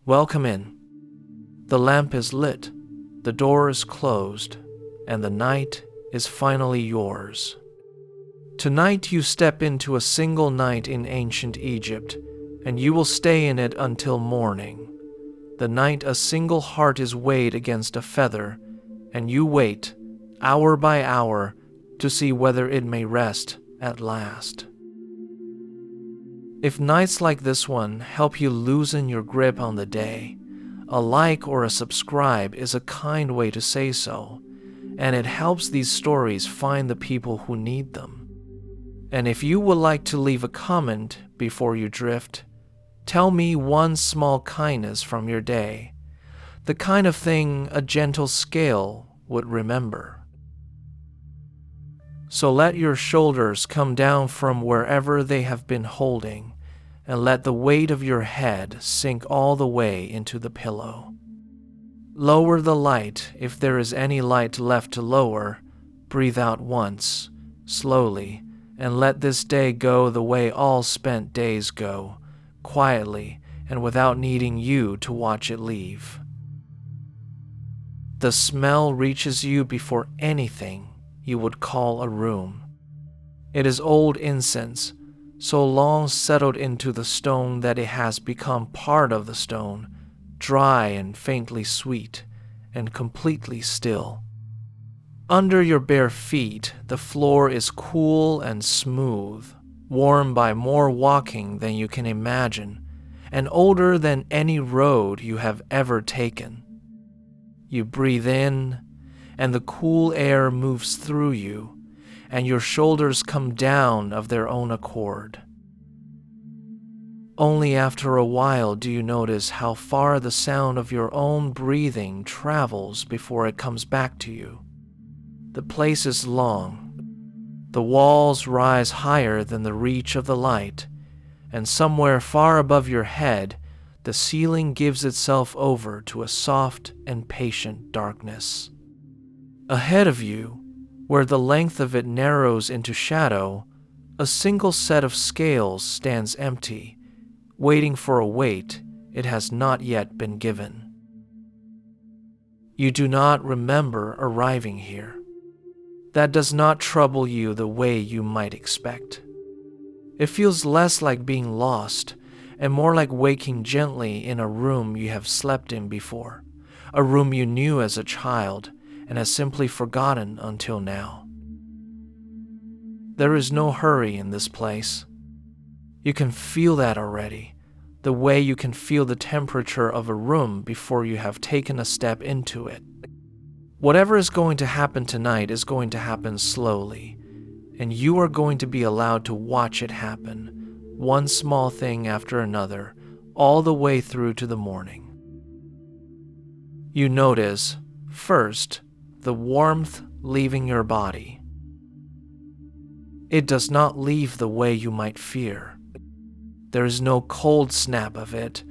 Welcome in. The lamp is lit, the door is closed, and the night is finally yours. Tonight you step into a single night in ancient Egypt, and you will stay in it until morning. The night a single heart is weighed against a feather, and you wait, hour by hour, to see whether it may rest at last. If nights like this one help you loosen your grip on the day, a like or a subscribe is a kind way to say so, and it helps these stories find the people who need them. And if you would like to leave a comment before you drift, tell me one small kindness from your day, the kind of thing a gentle scale would remember. So let your shoulders come down from wherever they have been holding, and let the weight of your head sink all the way into the pillow. Lower the light if there is any light left to lower. Breathe out once, slowly, and let this day go the way all spent days go, quietly and without needing you to watch it leave. The smell reaches you before anything you would call a room. It is old incense, so long settled into the stone that it has become part of the stone, dry and faintly sweet, and completely still. Under your bare feet, the floor is cool and smooth, warm by more walking than you can imagine, and older than any road you have ever taken. You breathe in, and the cool air moves through you, and your shoulders come down of their own accord. Only after a while do you notice how far the sound of your own breathing travels before it comes back to you. The place is long. The walls rise higher than the reach of the light, and somewhere far above your head, the ceiling gives itself over to a soft and patient darkness. Ahead of you, where the length of it narrows into shadow, a single set of scales stands empty, waiting for a weight it has not yet been given. You do not remember arriving here. That does not trouble you the way you might expect. It feels less like being lost and more like waking gently in a room you have slept in before, a room you knew as a child and has simply forgotten until now. There is no hurry in this place. You can feel that already, the way you can feel the temperature of a room before you have taken a step into it. Whatever is going to happen tonight is going to happen slowly, and you are going to be allowed to watch it happen, one small thing after another, all the way through to the morning. You notice, first, the warmth leaving your body. It does not leave the way you might fear. There is no cold snap of it,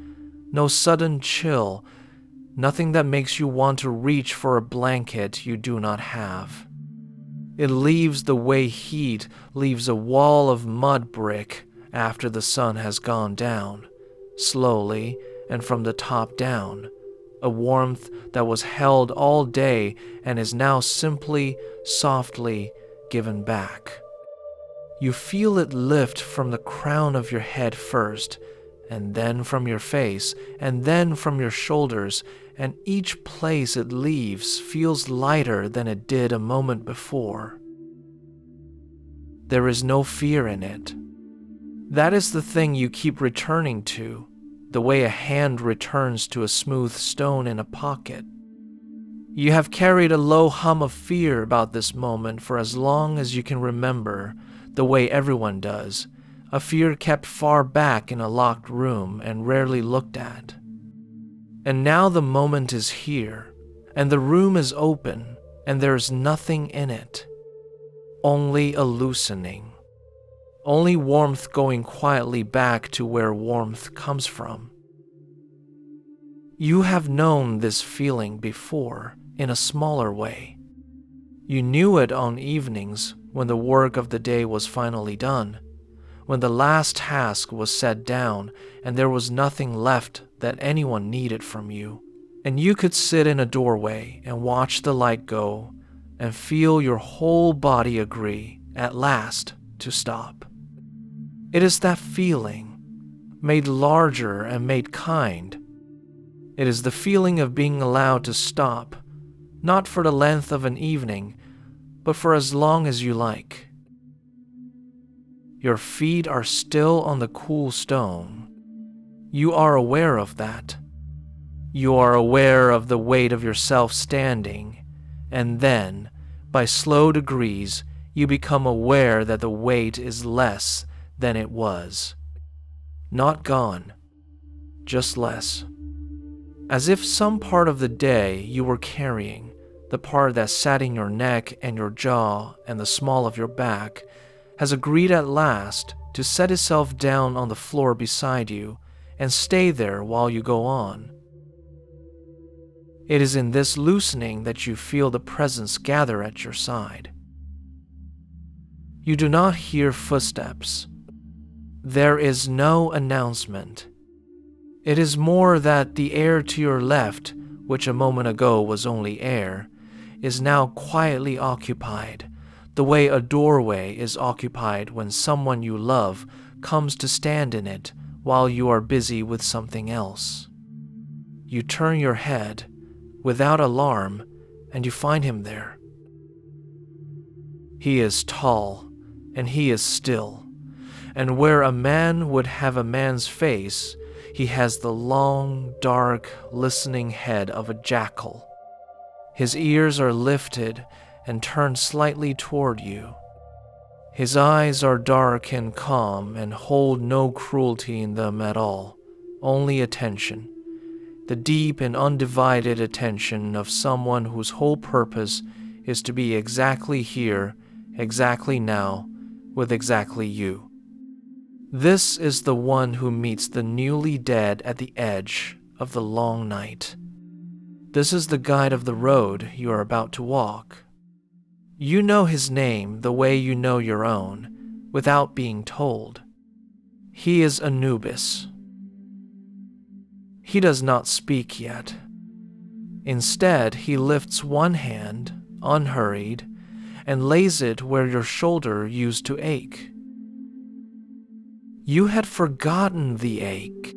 no sudden chill, nothing that makes you want to reach for a blanket you do not have. It leaves the way heat leaves a wall of mud brick after the sun has gone down, slowly and from the top down, a warmth that was held all day and is now simply, softly given back. You feel it lift from the crown of your head first, and then from your face, and then from your shoulders, and each place it leaves feels lighter than it did a moment before. There is no fear in it. That is the thing you keep returning to, the way a hand returns to a smooth stone in a pocket. You have carried a low hum of fear about this moment for as long as you can remember, the way everyone does, a fear kept far back in a locked room and rarely looked at. And now the moment is here, and the room is open, and there is nothing in it. Only a loosening. Only warmth going quietly back to where warmth comes from. You have known this feeling before in a smaller way. You knew it on evenings when the work of the day was finally done, when the last task was set down and there was nothing left that anyone needed from you, and you could sit in a doorway and watch the light go and feel your whole body agree, at last, to stop. It is that feeling, made larger and made kind. It is the feeling of being allowed to stop, not for the length of an evening, but for as long as you like. Your feet are still on the cool stone. You are aware of that. You are aware of the weight of yourself standing, and then, by slow degrees, you become aware that the weight is less than it was. Not gone, just less. As if some part of the day you were carrying, the part that sat in your neck and your jaw and the small of your back, has agreed at last to set itself down on the floor beside you and stay there while you go on. It is in this loosening that you feel the presence gather at your side. You do not hear footsteps. There is no announcement. It is more that the air to your left, which a moment ago was only air, is now quietly occupied, the way a doorway is occupied when someone you love comes to stand in it while you are busy with something else. You turn your head, without alarm, and you find him there. He is tall, and he is still, and where a man would have a man's face, he has the long, dark, listening head of a jackal. His ears are lifted and turned slightly toward you. His eyes are dark and calm and hold no cruelty in them at all, only attention. The deep and undivided attention of someone whose whole purpose is to be exactly here, exactly now, with exactly you. This is the one who meets the newly dead at the edge of the long night. This is the guide of the road you are about to walk. You know his name the way you know your own, without being told. He is Anubis. He does not speak yet. Instead, he lifts one hand, unhurried, and lays it where your shoulder used to ache. You had forgotten the ache.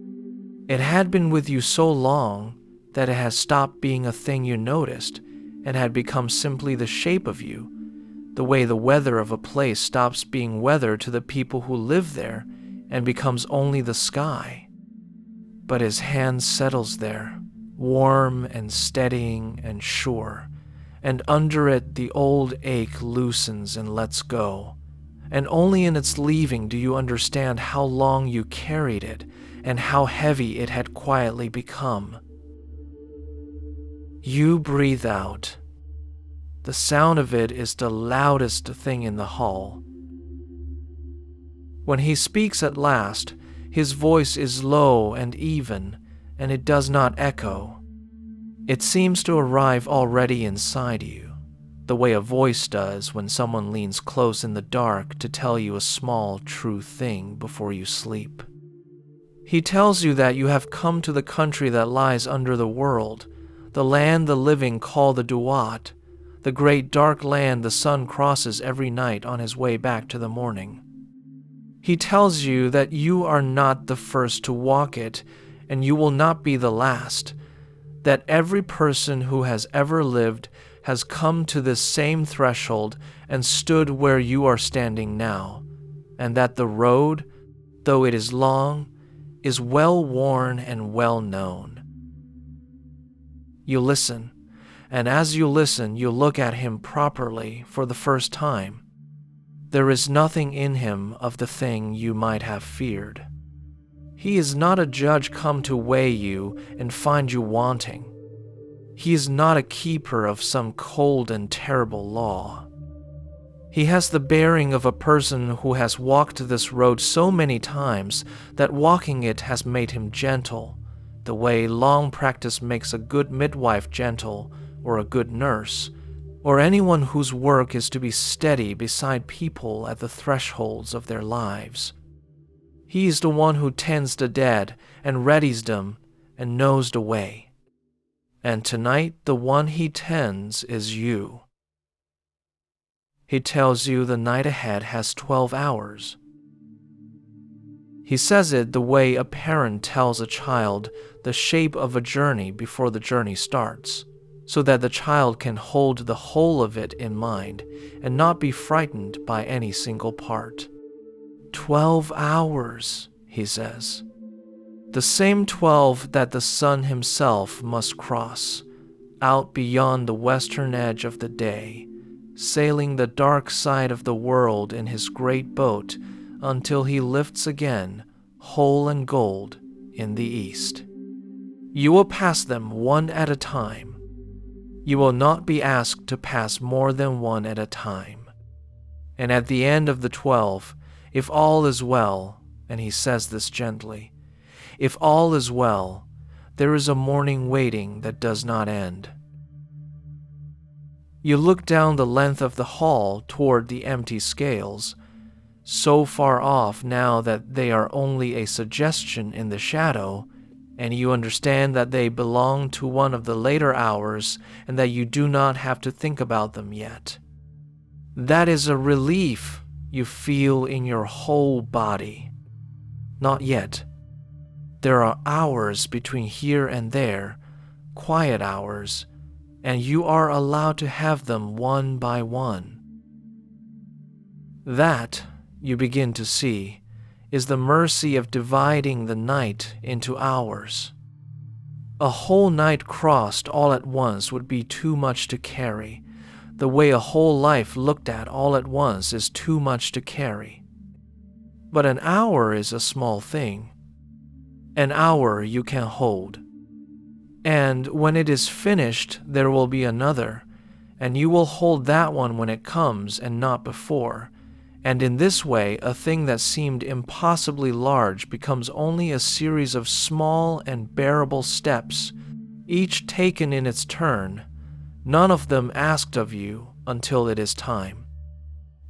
It had been with you so long that it had stopped being a thing you noticed and had become simply the shape of you, the way the weather of a place stops being weather to the people who live there and becomes only the sky. But his hand settles there, warm and steadying and sure, and under it the old ache loosens and lets go, and only in its leaving do you understand how long you carried it and how heavy it had quietly become. You breathe out. The sound of it is the loudest thing in the hall. When he speaks at last, his voice is low and even, and it does not echo. It seems to arrive already inside you, the way a voice does when someone leans close in the dark to tell you a small, true thing before you sleep. He tells you that you have come to the country that lies under the world, the land the living call the Duat, the great dark land the sun crosses every night on his way back to the morning. He tells you that you are not the first to walk it, and you will not be the last, that every person who has ever lived has come to this same threshold and stood where you are standing now, and that the road, though it is long, is well worn and well known. You listen, and as you listen, you look at him properly for the first time. There is nothing in him of the thing you might have feared. He is not a judge come to weigh you and find you wanting. He is not a keeper of some cold and terrible law. He has the bearing of a person who has walked this road so many times that walking it has made him gentle, the way long practice makes a good midwife gentle, or a good nurse, or anyone whose work is to be steady beside people at the thresholds of their lives. He is the one who tends the dead and readies them and knows the way. And tonight the one he tends is you. He tells you the night ahead has 12 hours. He says it the way a parent tells a child the shape of a journey before the journey starts, so that the child can hold the whole of it in mind and not be frightened by any single part. 12 hours, he says. The same 12 that the sun himself must cross, out beyond the western edge of the day, sailing the dark side of the world in his great boat until he lifts again, whole and gold, in the east. You will pass them one at a time. You will not be asked to pass more than one at a time. And at the end of the 12, if all is well, and he says this gently, if all is well, there is a morning waiting that does not end. You look down the length of the hall toward the empty scales, so far off now that they are only a suggestion in the shadow, and you understand that they belong to one of the later hours and that you do not have to think about them yet. That is a relief you feel in your whole body. Not yet. There are hours between here and there, quiet hours, and you are allowed to have them one by one. That, you begin to see, is the mercy of dividing the night into hours. A whole night crossed all at once would be too much to carry. The way a whole life looked at all at once is too much to carry. But an hour is a small thing. An hour you can hold. And when it is finished, there will be another, and you will hold that one when it comes and not before. And in this way, a thing that seemed impossibly large becomes only a series of small and bearable steps, each taken in its turn, none of them asked of you until it is time.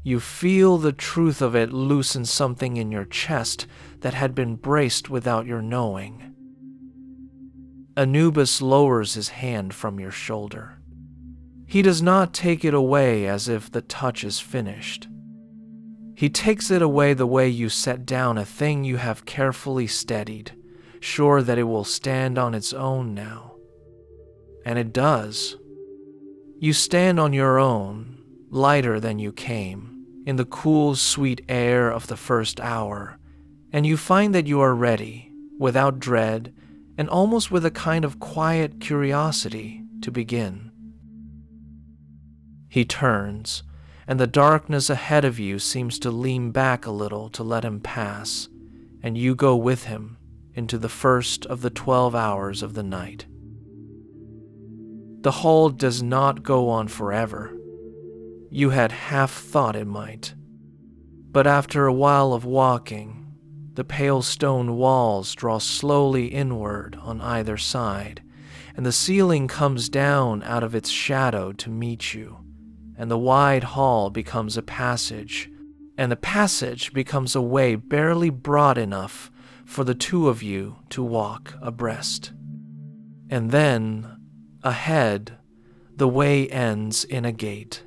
You feel the truth of it loosen something in your chest that had been braced without your knowing. Anubis lowers his hand from your shoulder. He does not take it away as if the touch is finished. He takes it away the way you set down a thing you have carefully steadied, sure that it will stand on its own now. And it does. You stand on your own, lighter than you came, in the cool, sweet air of the first hour, and you find that you are ready, without dread, and almost with a kind of quiet curiosity, to begin. He turns, and the darkness ahead of you seems to lean back a little to let him pass, and you go with him into the first of the 12 hours of the night. The hall does not go on forever. You had half thought it might. But after a while of walking, the pale stone walls draw slowly inward on either side, and the ceiling comes down out of its shadow to meet you, and the wide hall becomes a passage, and the passage becomes a way barely broad enough for the two of you to walk abreast. And then, ahead, the way ends in a gate.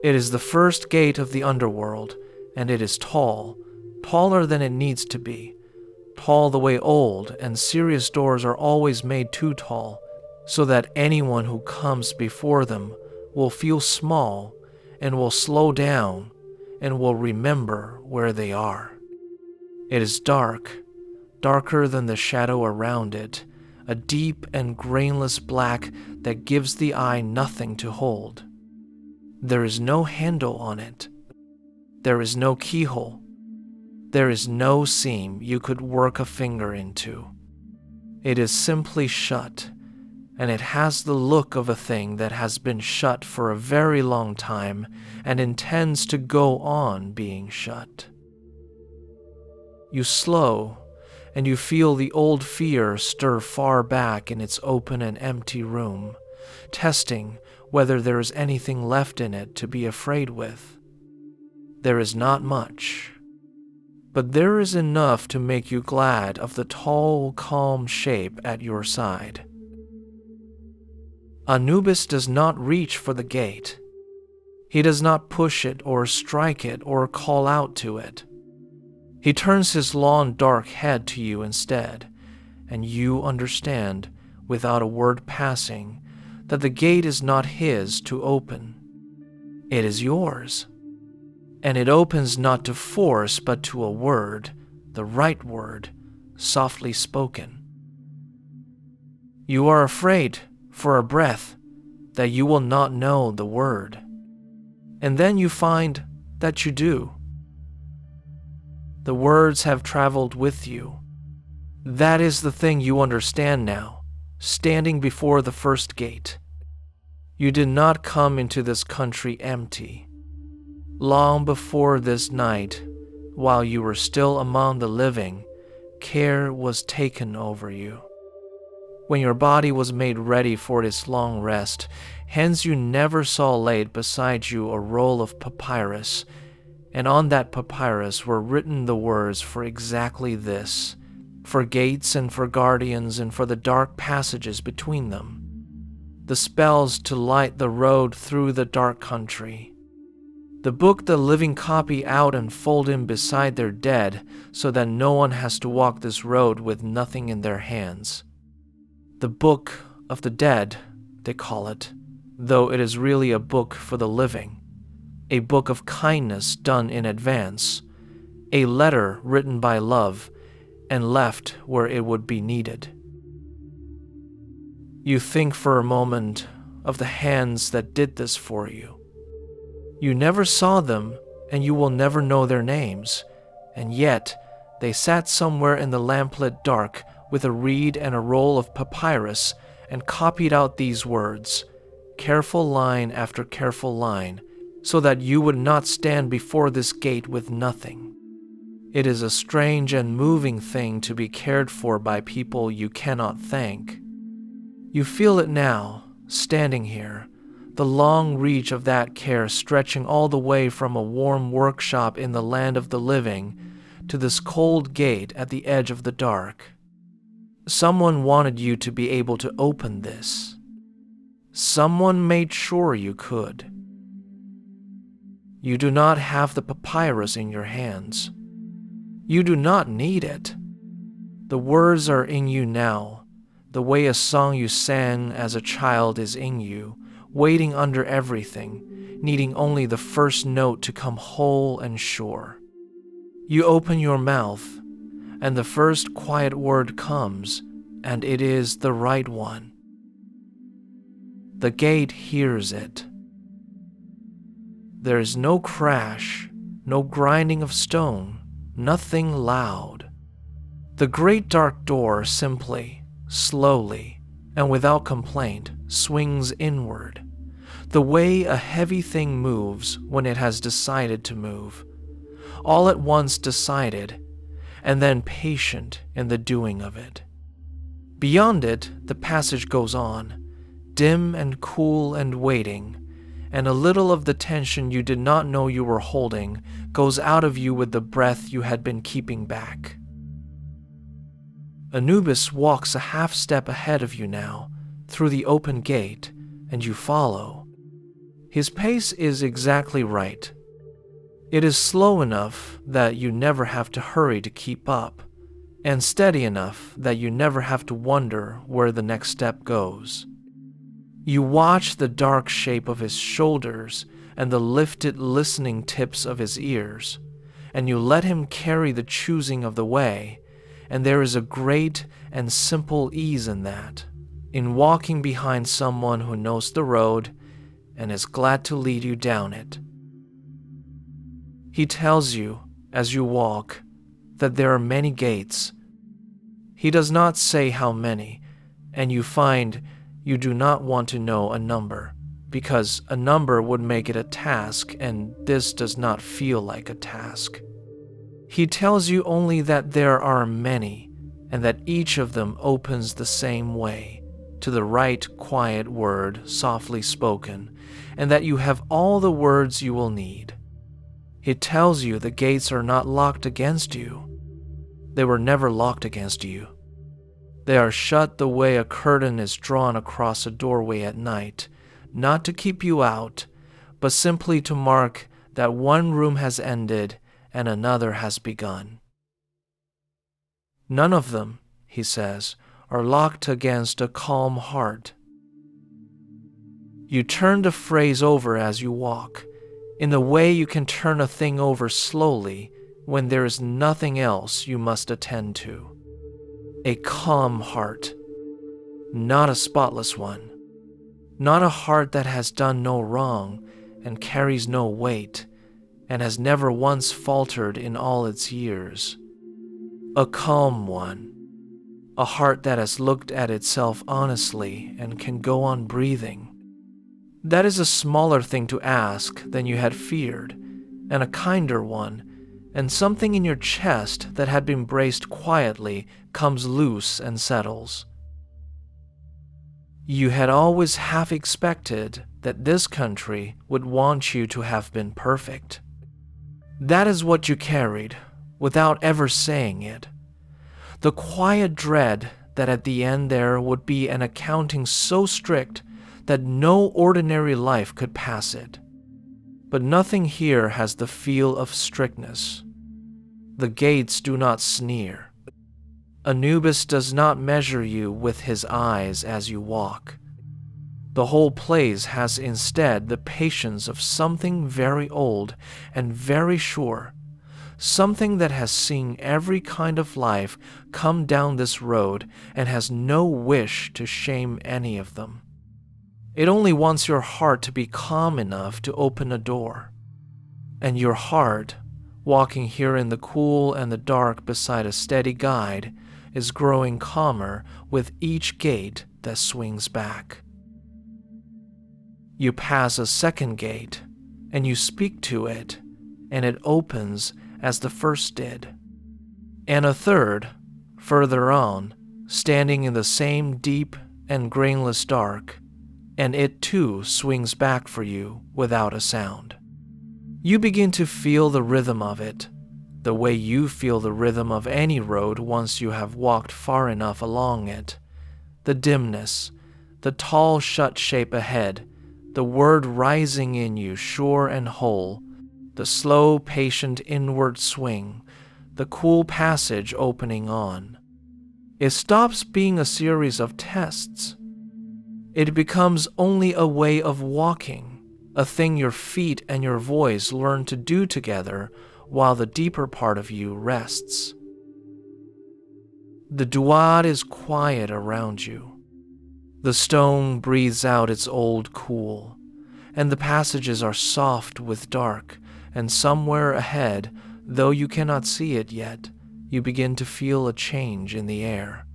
It is the first gate of the underworld, and it is tall, taller than it needs to be, tall the way old and serious doors are always made too tall, so that anyone who comes before them will feel small and will slow down and will remember where they are. It is dark, darker than the shadow around it, a deep and grainless black that gives the eye nothing to hold. There is no handle on it. There is no keyhole. There is no seam you could work a finger into. It is simply shut, and it has the look of a thing that has been shut for a very long time and intends to go on being shut. You slow, and you feel the old fear stir far back in its open and empty room, testing whether there is anything left in it to be afraid with. There is not much. but there is enough to make you glad of the tall, calm shape at your side. Anubis does not reach for the gate. He does not push it or strike it or call out to it. He turns his long, dark head to you instead, and you understand, without a word passing, that the gate is not his to open. It is yours. And it opens not to force, but to a word, the right word, softly spoken. You are afraid, for a breath, that you will not know the word. And then you find that you do. The words have traveled with you. That is the thing you understand now, standing before the first gate. You did not come into this country empty. Long before this night, while you were still among the living, care was taken over you. When your body was made ready for its long rest, hence you never saw laid beside you a roll of papyrus, and on that papyrus were written the words for exactly this, for gates and for guardians and for the dark passages between them, the spells to light the road through the dark country. The book the living copy out and fold in beside their dead, so that no one has to walk this road with nothing in their hands. The book of the dead, they call it, though it is really a book for the living, a book of kindness done in advance, a letter written by love and left where it would be needed. You think for a moment of the hands that did this for you. You never saw them, and you will never know their names, and yet they sat somewhere in the lamplit dark with a reed and a roll of papyrus and copied out these words, careful line after careful line, so that you would not stand before this gate with nothing. It is a strange and moving thing to be cared for by people you cannot thank. You feel it now, standing here, the long reach of that care stretching all the way from a warm workshop in the land of the living to this cold gate at the edge of the dark. Someone wanted you to be able to open this. Someone made sure you could. You do not have the papyrus in your hands. You do not need it. The words are in you now, the way a song you sang as a child is in you, waiting under everything, needing only the first note to come whole and sure. You open your mouth, and the first quiet word comes, and it is the right one. The gate hears it. There is no crash, no grinding of stone, nothing loud. The great dark door simply, slowly, and without complaint, swings inward, the way a heavy thing moves when it has decided to move, all at once decided, and then patient in the doing of it. Beyond it, the passage goes on, dim and cool and waiting, and a little of the tension you did not know you were holding goes out of you with the breath you had been keeping back. Anubis walks a half step ahead of you now, through the open gate, and you follow. His pace is exactly right. It is slow enough that you never have to hurry to keep up, and steady enough that you never have to wonder where the next step goes. You watch the dark shape of his shoulders and the lifted listening tips of his ears, and you let him carry the choosing of the way, and there is a great and simple ease in that, in walking behind someone who knows the road and is glad to lead you down it. He tells you, as you walk, that there are many gates. He does not say how many, and you find you do not want to know a number, because a number would make it a task, and this does not feel like a task. He tells you only that there are many, and that each of them opens the same way, to the right quiet word softly spoken, and that you have all the words you will need. He tells you the gates are not locked against you. They were never locked against you. They are shut the way a curtain is drawn across a doorway at night, not to keep you out, but simply to mark that one room has ended and another has begun. None of them, he says, are locked against a calm heart. You turn the phrase over as you walk, in the way you can turn a thing over slowly when there is nothing else you must attend to. A calm heart, not a spotless one, not a heart that has done no wrong and carries no weight and has never once faltered in all its years. A calm one, a heart that has looked at itself honestly and can go on breathing. That is a smaller thing to ask than you had feared, and a kinder one, and something in your chest that had been braced quietly comes loose and settles. You had always half expected that this country would want you to have been perfect. That is what you carried, without ever saying it. The quiet dread that at the end there would be an accounting so strict that no ordinary life could pass it. But nothing here has the feel of strictness. The gates do not sneer. Anubis does not measure you with his eyes as you walk. The whole place has instead the patience of something very old and very sure, something that has seen every kind of life come down this road and has no wish to shame any of them. It only wants your heart to be calm enough to open a door. And your heart, walking here in the cool and the dark beside a steady guide, is growing calmer with each gate that swings back. You pass a second gate, and you speak to it, and it opens as the first did. And a third, further on, standing in the same deep and grainless dark, and it too swings back for you without a sound. You begin to feel the rhythm of it, the way you feel the rhythm of any road once you have walked far enough along it. The dimness, the tall shut shape ahead, the word rising in you sure and whole, the slow patient inward swing, the cool passage opening on. It stops being a series of tests. It becomes only a way of walking, a thing your feet and your voice learn to do together while the deeper part of you rests. The Duat is quiet around you. The stone breathes out its old cool, and the passages are soft with dark, and somewhere ahead, though you cannot see it yet, you begin to feel a change in the air,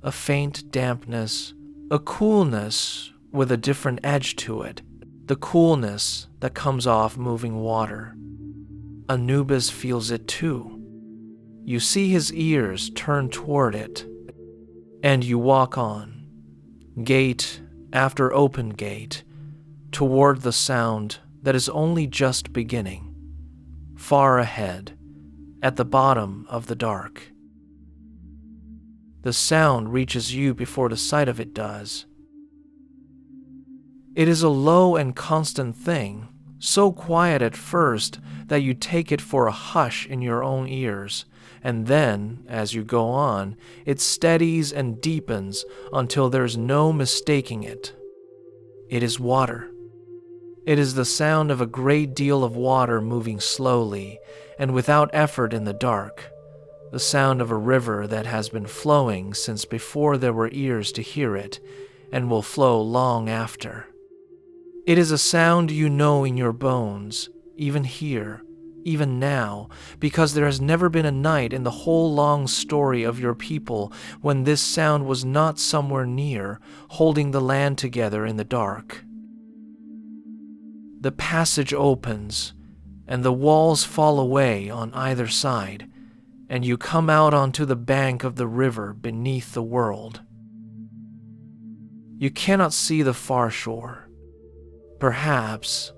a faint dampness, a coolness with a different edge to it, the coolness that comes off moving water. Anubis feels it too. You see his ears turn toward it, and you walk on, gate after open gate, toward the sound that is only just beginning, far ahead, at the bottom of the dark. The sound reaches you before the sight of it does. It is a low and constant thing, so quiet at first that you take it for a hush in your own ears, and then, as you go on, it steadies and deepens until there's no mistaking it. It is water. It is the sound of a great deal of water moving slowly and without effort in the dark, the sound of a river that has been flowing since before there were ears to hear it and will flow long after. It is a sound you know in your bones, even here, even now, because there has never been a night in the whole long story of your people when this sound was not somewhere near, holding the land together in the dark. The passage opens, and the walls fall away on either side, and you come out onto the bank of the river beneath the world. You cannot see the far shore. Perhaps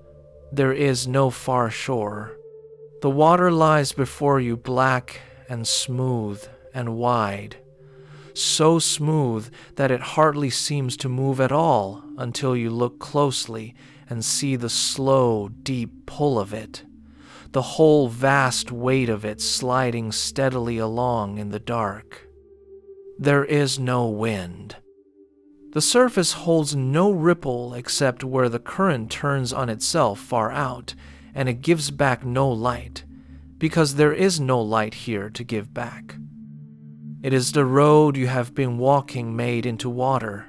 there is no far shore, The water lies before you black and smooth and wide, so smooth that it hardly seems to move at all until you look closely and see the slow, deep pull of it, the whole vast weight of it sliding steadily along in the dark. There is no wind. The surface holds no ripple except where the current turns on itself far out, and it gives back no light, because there is no light here to give back. It is the road you have been walking made into water,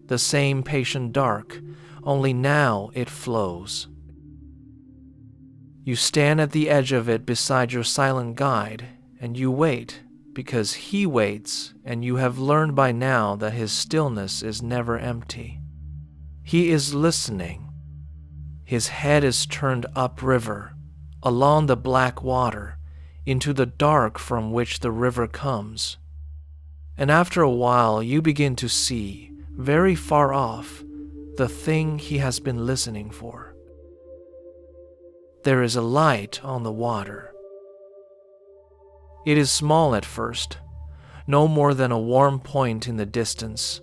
the same patient dark, only now it flows. You stand at the edge of it beside your silent guide, and you wait, because he waits, and you have learned by now that his stillness is never empty. He is listening. His head is turned upriver, along the black water, into the dark from which the river comes. And after a while you begin to see, very far off, the thing he has been listening for. There is a light on the water. It is small at first, no more than a warm point in the distance,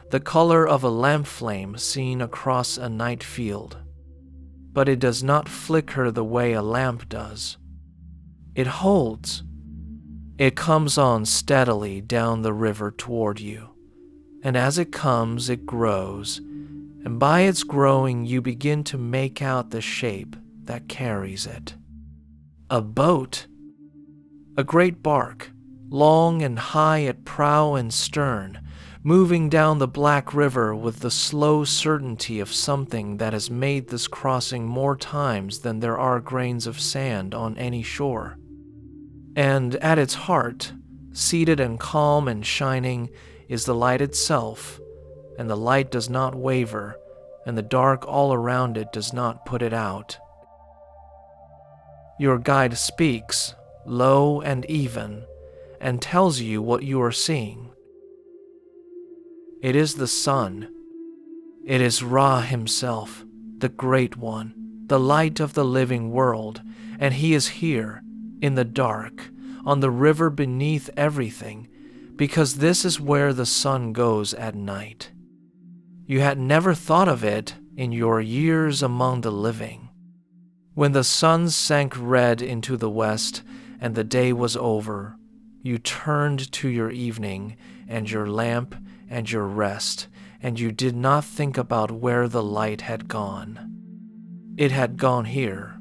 the color of a lamp flame seen across a night field. But it does not flicker the way a lamp does. It holds. It comes on steadily down the river toward you, and as it comes, it grows, and by its growing you begin to make out the shape that carries it. A boat! A great bark, long and high at prow and stern, moving down the black river with the slow certainty of something that has made this crossing more times than there are grains of sand on any shore. And at its heart, seated and calm and shining, is the light itself, and the light does not waver, and the dark all around it does not put it out. Your guide speaks, low and even, and tells you what you are seeing. It is the sun. It is Ra himself, the Great One, the light of the living world, and he is here, in the dark, on the river beneath everything, because this is where the sun goes at night. You had never thought of it in your years among the living. When the sun sank red into the west and the day was over, you turned to your evening and your lamp and your rest, and you did not think about where the light had gone. It had gone here.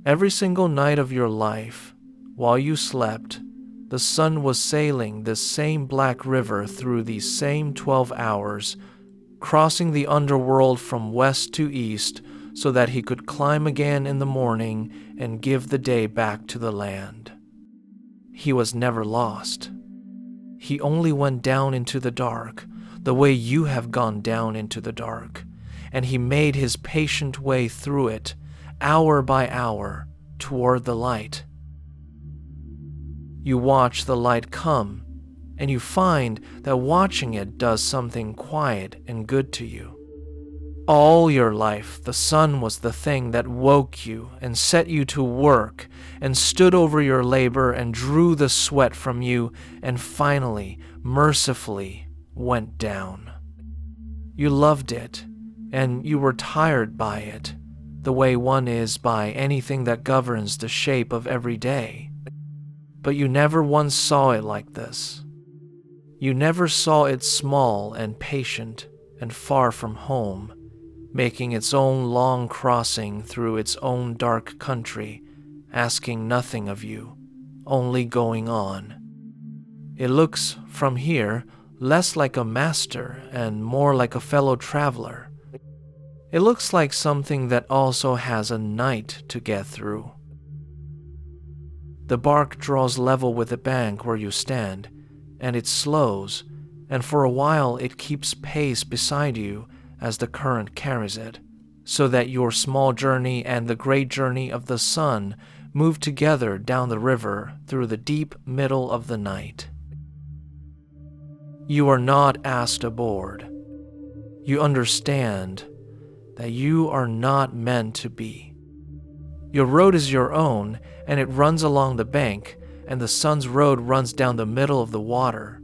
Every single night of your life, while you slept, the sun was sailing this same black river through these same 12 hours, crossing the underworld from west to east so that he could climb again in the morning and give the day back to the land. He was never lost. He only went down into the dark, the way you have gone down into the dark, and he made his patient way through it, hour by hour, toward the light. You watch the light come, and you find that watching it does something quiet and good to you. All your life, the sun was the thing that woke you and set you to work and stood over your labor and drew the sweat from you and finally, mercifully, went down. You loved it, and you were tired by it, the way one is by anything that governs the shape of every day. But you never once saw it like this. You never saw it small and patient and far from home, making its own long crossing through its own dark country, asking nothing of you, only going on. It looks, from here, less like a master and more like a fellow traveler. It looks like something that also has a night to get through. The bark draws level with the bank where you stand, and it slows, and for a while it keeps pace beside you as the current carries it, so that your small journey and the great journey of the sun move together down the river through the deep middle of the night. You are not asked aboard. You understand that you are not meant to be. Your road is your own, and it runs along the bank, and the sun's road runs down the middle of the water.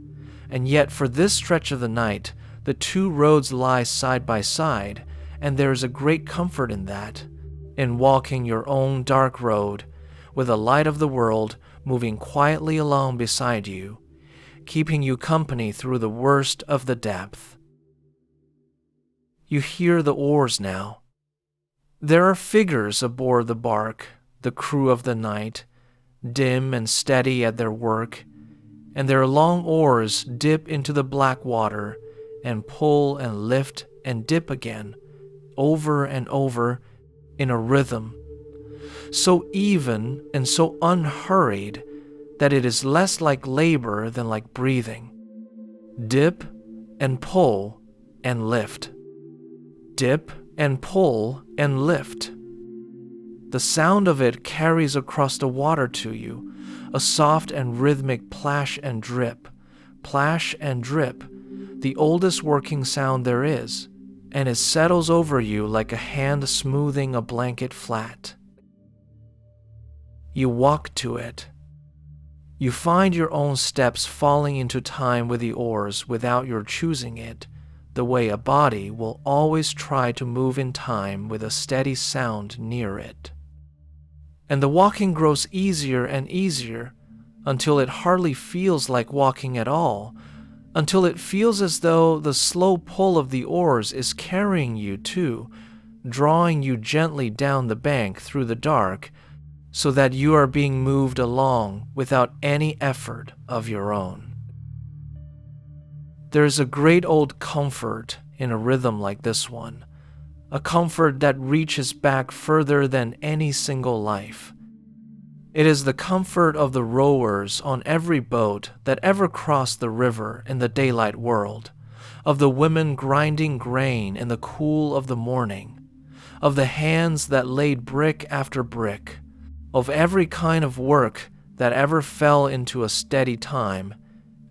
And yet for this stretch of the night, the two roads lie side by side, and there is a great comfort in that, in walking your own dark road, with the light of the world moving quietly along beside you, keeping you company through the worst of the depth. You hear the oars now. There are figures aboard the bark, the crew of the night, dim and steady at their work, and their long oars dip into the black water and pull and lift and dip again, over and over, in a rhythm, so even and so unhurried that it is less like labor than like breathing. Dip and pull and lift. Dip and pull and lift. The sound of it carries across the water to you, a soft and rhythmic plash and drip, the oldest working sound there is, and it settles over you like a hand smoothing a blanket flat. You walk to it. You find your own steps falling into time with the oars without your choosing it, the way a body will always try to move in time with a steady sound near it. And the walking grows easier and easier until it hardly feels like walking at all, until it feels as though the slow pull of the oars is carrying you too, drawing you gently down the bank through the dark, so that you are being moved along without any effort of your own. There is a great old comfort in a rhythm like this one, a comfort that reaches back further than any single life. It is the comfort of the rowers on every boat that ever crossed the river in the daylight world, of the women grinding grain in the cool of the morning, of the hands that laid brick after brick, of every kind of work that ever fell into a steady time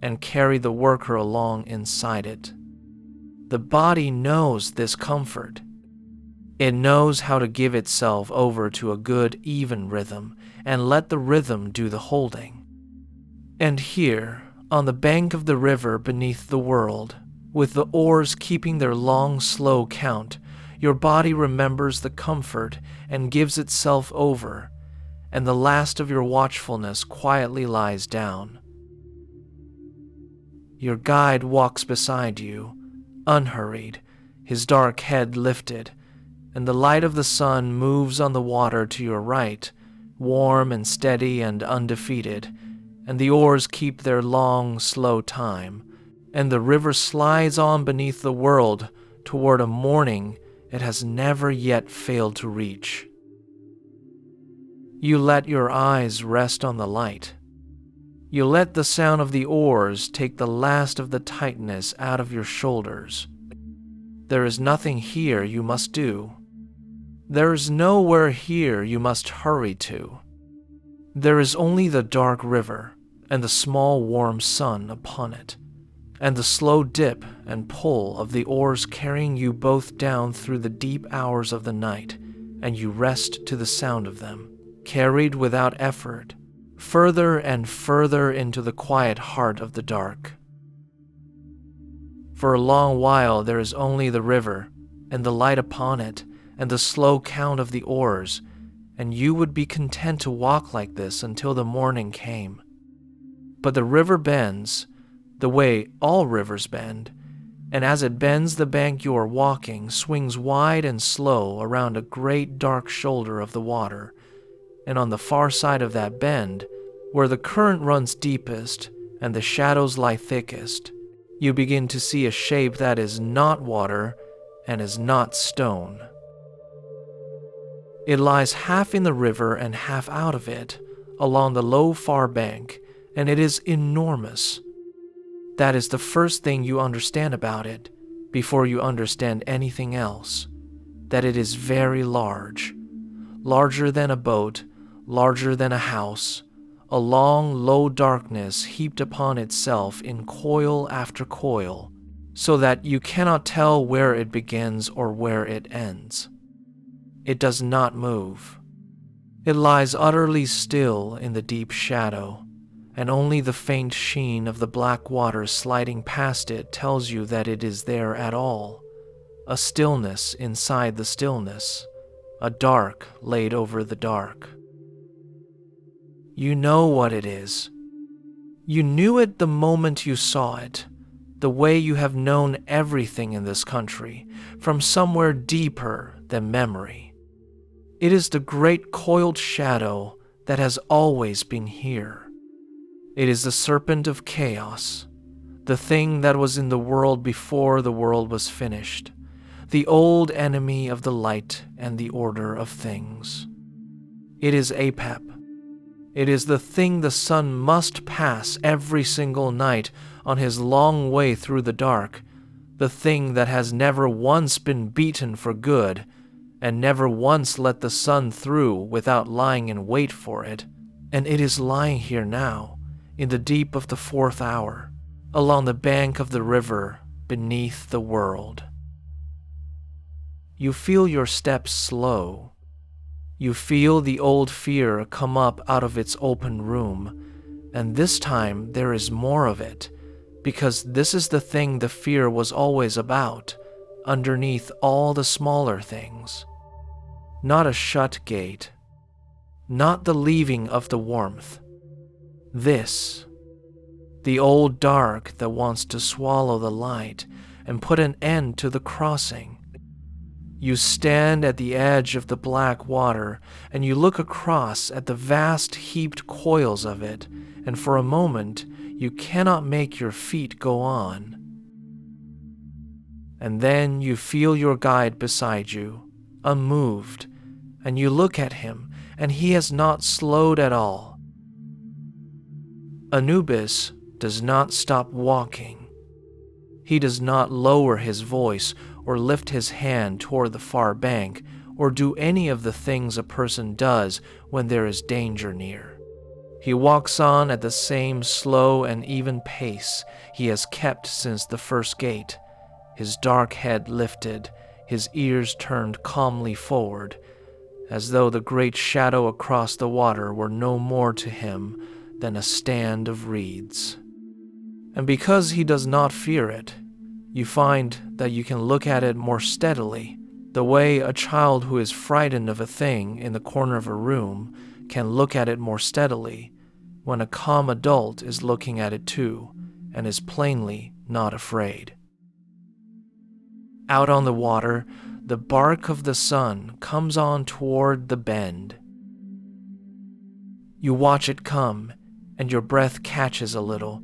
and carried the worker along inside it. The body knows this comfort. It knows how to give itself over to a good, even rhythm and let the rhythm do the holding. And here, on the bank of the river beneath the world, with the oars keeping their long, slow count, your body remembers the comfort and gives itself over, and the last of your watchfulness quietly lies down. Your guide walks beside you, unhurried, his dark head lifted, and the light of the sun moves on the water to your right, warm and steady and undefeated, and the oars keep their long, slow time, and the river slides on beneath the world toward a morning it has never yet failed to reach. You let your eyes rest on the light. You let the sound of the oars take the last of the tightness out of your shoulders. There is nothing here you must do. There is nowhere here you must hurry to. There is only the dark river and the small warm sun upon it, and the slow dip and pull of the oars carrying you both down through the deep hours of the night, and you rest to the sound of them, carried without effort, further and further into the quiet heart of the dark. For a long while there is only the river, and the light upon it, and the slow count of the oars, and you would be content to walk like this until the morning came. But the river bends, the way all rivers bend, and as it bends the bank you are walking swings wide and slow around a great dark shoulder of the water, and on the far side of that bend, where the current runs deepest and the shadows lie thickest, you begin to see a shape that is not water and is not stone. It lies half in the river and half out of it, along the low far bank, and it is enormous. That is the first thing you understand about it, before you understand anything else, that it is very large, larger than a boat, larger than a house, a long, low darkness heaped upon itself in coil after coil, so that you cannot tell where it begins or where it ends. It does not move. It lies utterly still in the deep shadow, and only the faint sheen of the black water sliding past it tells you that it is there at all. A stillness inside the stillness, a dark laid over the dark. You know what it is. You knew it the moment you saw it, the way you have known everything in this country, from somewhere deeper than memory. It is the great coiled shadow that has always been here. It is the serpent of chaos, the thing that was in the world before the world was finished, the old enemy of the light and the order of things. It is Apep. It is the thing the sun must pass every single night on his long way through the dark, the thing that has never once been beaten for good, and never once let the sun through without lying in wait for it. And it is lying here now, in the deep of the 4th hour, along the bank of the river, beneath the world. You feel your steps slow. You feel the old fear come up out of its open room, and this time there is more of it, because this is the thing the fear was always about, underneath all the smaller things. Not a shut gate, not the leaving of the warmth. This, the old dark that wants to swallow the light and put an end to the crossing. You stand at the edge of the black water and you look across at the vast heaped coils of it, and for a moment you cannot make your feet go on. And then you feel your guide beside you, unmoved, and you look at him, and he has not slowed at all. Anubis does not stop walking. He does not lower his voice or lift his hand toward the far bank, or do any of the things a person does when there is danger near. He walks on at the same slow and even pace he has kept since the first gate, his dark head lifted, his ears turned calmly forward, as though the great shadow across the water were no more to him than a stand of reeds. And because he does not fear it, you find that you can look at it more steadily, the way a child who is frightened of a thing in the corner of a room can look at it more steadily when a calm adult is looking at it too and is plainly not afraid. Out on the water, the bark of the sun comes on toward the bend. You watch it come, and your breath catches a little,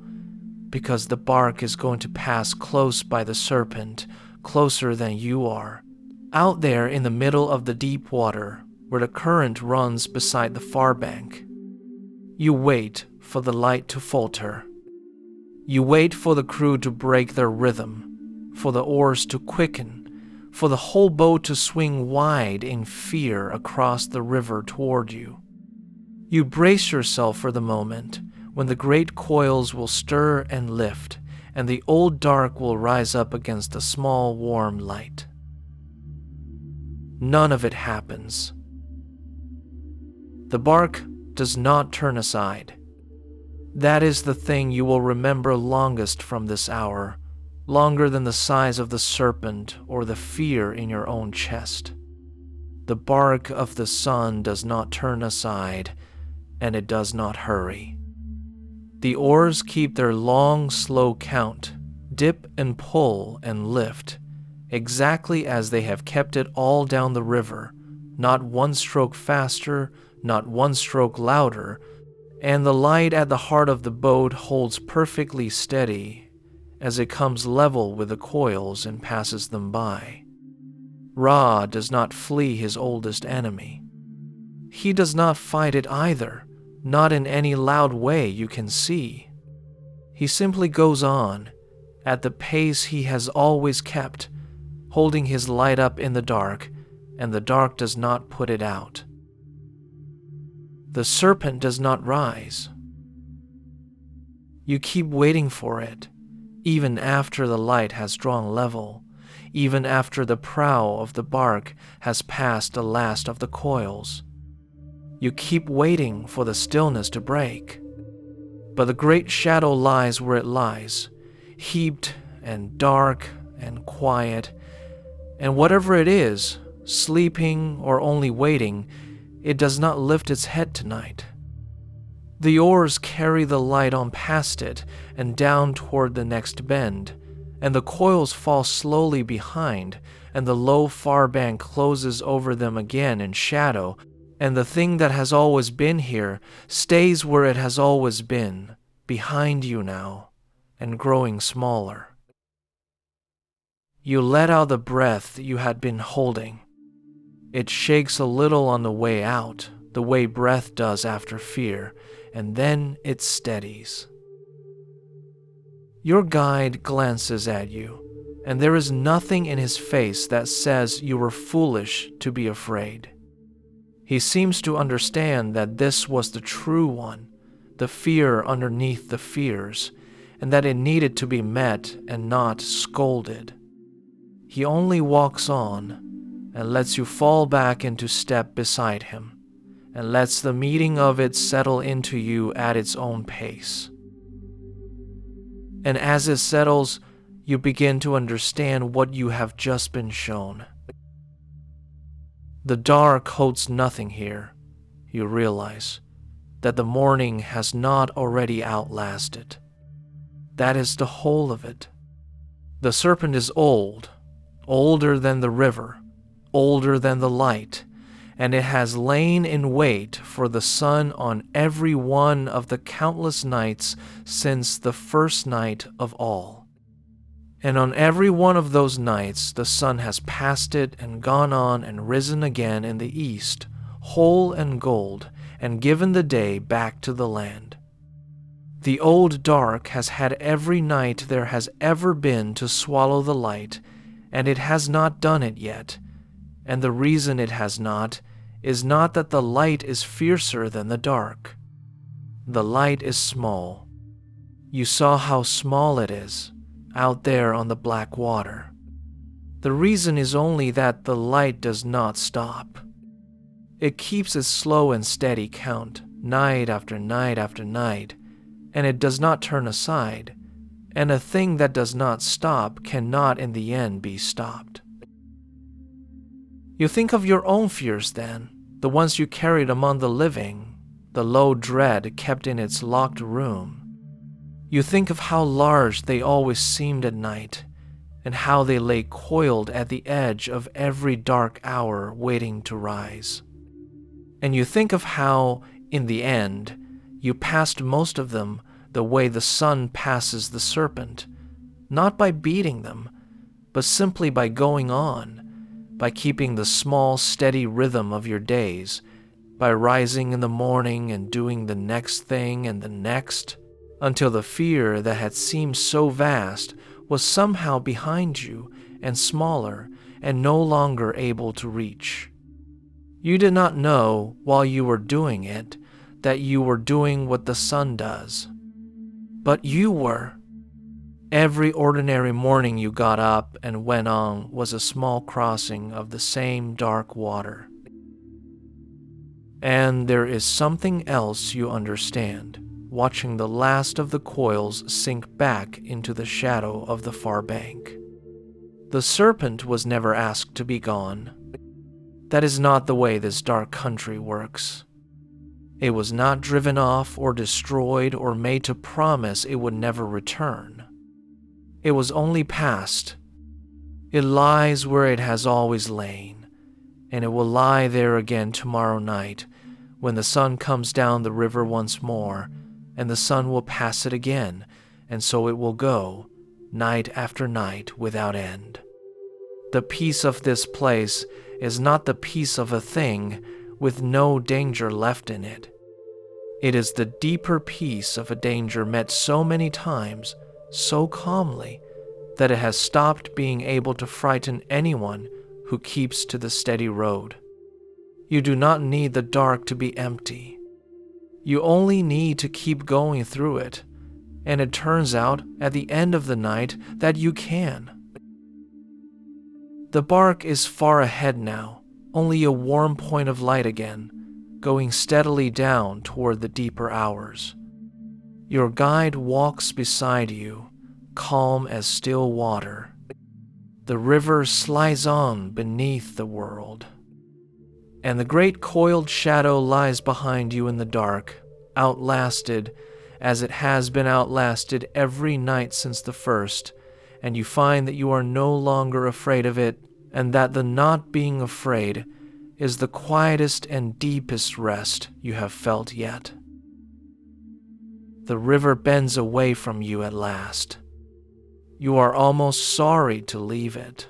because the bark is going to pass close by the serpent, closer than you are, out there in the middle of the deep water where the current runs beside the far bank. You wait for the light to falter. You wait for the crew to break their rhythm, for the oars to quicken, for the whole boat to swing wide in fear across the river toward you. You brace yourself for the moment when the great coils will stir and lift, and the old dark will rise up against the small warm light. None of it happens. The bark does not turn aside. That is the thing you will remember longest from this hour, longer than the size of the serpent or the fear in your own chest. The bark of the sun does not turn aside, and it does not hurry. The oars keep their long, slow count, dip and pull and lift, exactly as they have kept it all down the river, not one stroke faster, not one stroke louder, and the light at the heart of the boat holds perfectly steady as it comes level with the coils and passes them by. Ra does not flee his oldest enemy. He does not fight it either, not in any loud way you can see. He simply goes on, at the pace he has always kept, holding his light up in the dark, and the dark does not put it out. The serpent does not rise. You keep waiting for it, even after the light has drawn level, even after the prow of the bark has passed the last of the coils. You keep waiting for the stillness to break. But the great shadow lies where it lies, heaped and dark and quiet, and whatever it is, sleeping or only waiting, it does not lift its head tonight. The oars carry the light on past it and down toward the next bend, and the coils fall slowly behind, and the low far bank closes over them again in shadow, and the thing that has always been here stays where it has always been, behind you now, and growing smaller. You let out the breath you had been holding. It shakes a little on the way out, the way breath does after fear, and then it steadies. Your guide glances at you, and there is nothing in his face that says you were foolish to be afraid. He seems to understand that this was the true one, the fear underneath the fears, and that it needed to be met and not scolded. He only walks on and lets you fall back into step beside him, and lets the meeting of it settle into you at its own pace. And as it settles, you begin to understand what you have just been shown. The dark holds nothing here. You realize that the morning has not already outlasted. That is the whole of it. The serpent is old, older than the river, older than the light, and it has lain in wait for the sun on every one of the countless nights since the first night of all. And on every one of those nights the sun has passed it and gone on and risen again in the east, whole and gold, and given the day back to the land. The old dark has had every night there has ever been to swallow the light, and it has not done it yet. And the reason it has not is not that the light is fiercer than the dark. The light is small. You saw how small it is, out there on the black water. The reason is only that the light does not stop. It keeps its slow and steady count, night after night after night, and it does not turn aside, and a thing that does not stop cannot in the end be stopped. You think of your own fears then, the ones you carried among the living, the low dread kept in its locked room. You think of how large they always seemed at night, and how they lay coiled at the edge of every dark hour waiting to rise. And you think of how, in the end, you passed most of them the way the sun passes the serpent, not by beating them, but simply by going on, by keeping the small, steady rhythm of your days, by rising in the morning and doing the next thing and the next, until the fear that had seemed so vast was somehow behind you and smaller and no longer able to reach. You did not know, while you were doing it, that you were doing what the sun does. But you were. Every ordinary morning you got up and went on was a small crossing of the same dark water. And there is something else you understand, watching the last of the coils sink back into the shadow of the far bank. The serpent was never asked to be gone. That is not the way this dark country works. It was not driven off or destroyed or made to promise it would never return. It was only passed. It lies where it has always lain, and it will lie there again tomorrow night when the sun comes down the river once more, and the sun will pass it again, and so it will go, night after night without end. The peace of this place is not the peace of a thing with no danger left in it. It is the deeper peace of a danger met so many times, so calmly, that it has stopped being able to frighten anyone who keeps to the steady road. You do not need the dark to be empty. You only need to keep going through it, and it turns out at the end of the night that you can. The bark is far ahead now, only a warm point of light again, going steadily down toward the deeper hours. Your guide walks beside you, calm as still water. The river slides on beneath the world, and the great coiled shadow lies behind you in the dark, outlasted as it has been outlasted every night since the first, and you find that you are no longer afraid of it, and that the not being afraid is the quietest and deepest rest you have felt yet. The river bends away from you at last. You are almost sorry to leave it.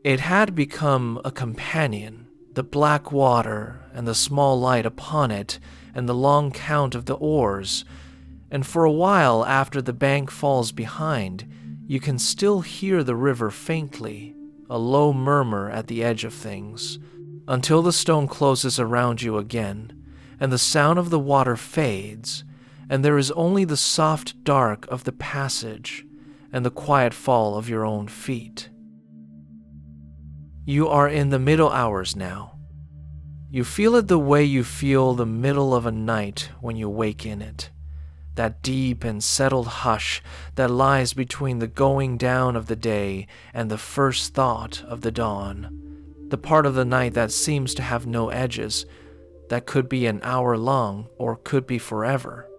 It had become a companion, the black water and the small light upon it and the long count of the oars, and for a while after the bank falls behind, you can still hear the river faintly, a low murmur at the edge of things, until the stone closes around you again, and the sound of the water fades, and there is only the soft dark of the passage and the quiet fall of your own feet. You are in the middle hours now. You feel it the way you feel the middle of a night when you wake in it, that deep and settled hush that lies between the going down of the day and the first thought of the dawn, the part of the night that seems to have no edges, that could be an hour long or could be forever.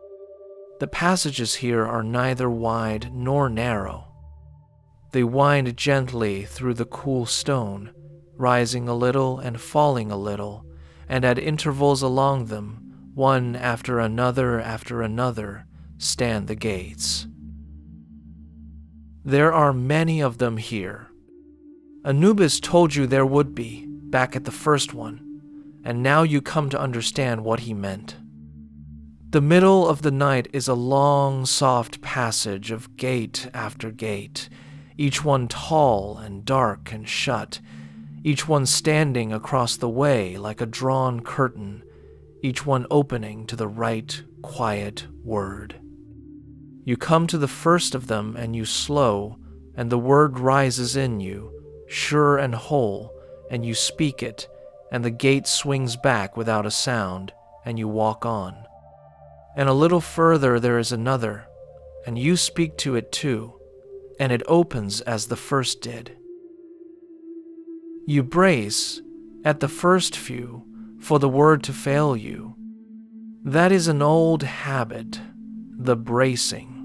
The passages here are neither wide nor narrow. They wind gently through the cool stone, rising a little and falling a little, and at intervals along them, one after another, stand the gates. There are many of them here. Anubis told you there would be, back at the first one, and now you come to understand what he meant. The middle of the night is a long, soft passage of gate after gate, each one tall and dark and shut, each one standing across the way like a drawn curtain, each one opening to the right, quiet word. You come to the first of them and you slow, and the word rises in you, sure and whole, and you speak it, and the gate swings back without a sound, and you walk on. And a little further there is another, and you speak to it too, and it opens as the first did. You brace, at the first few, for the word to fail you. That is an old habit, the bracing.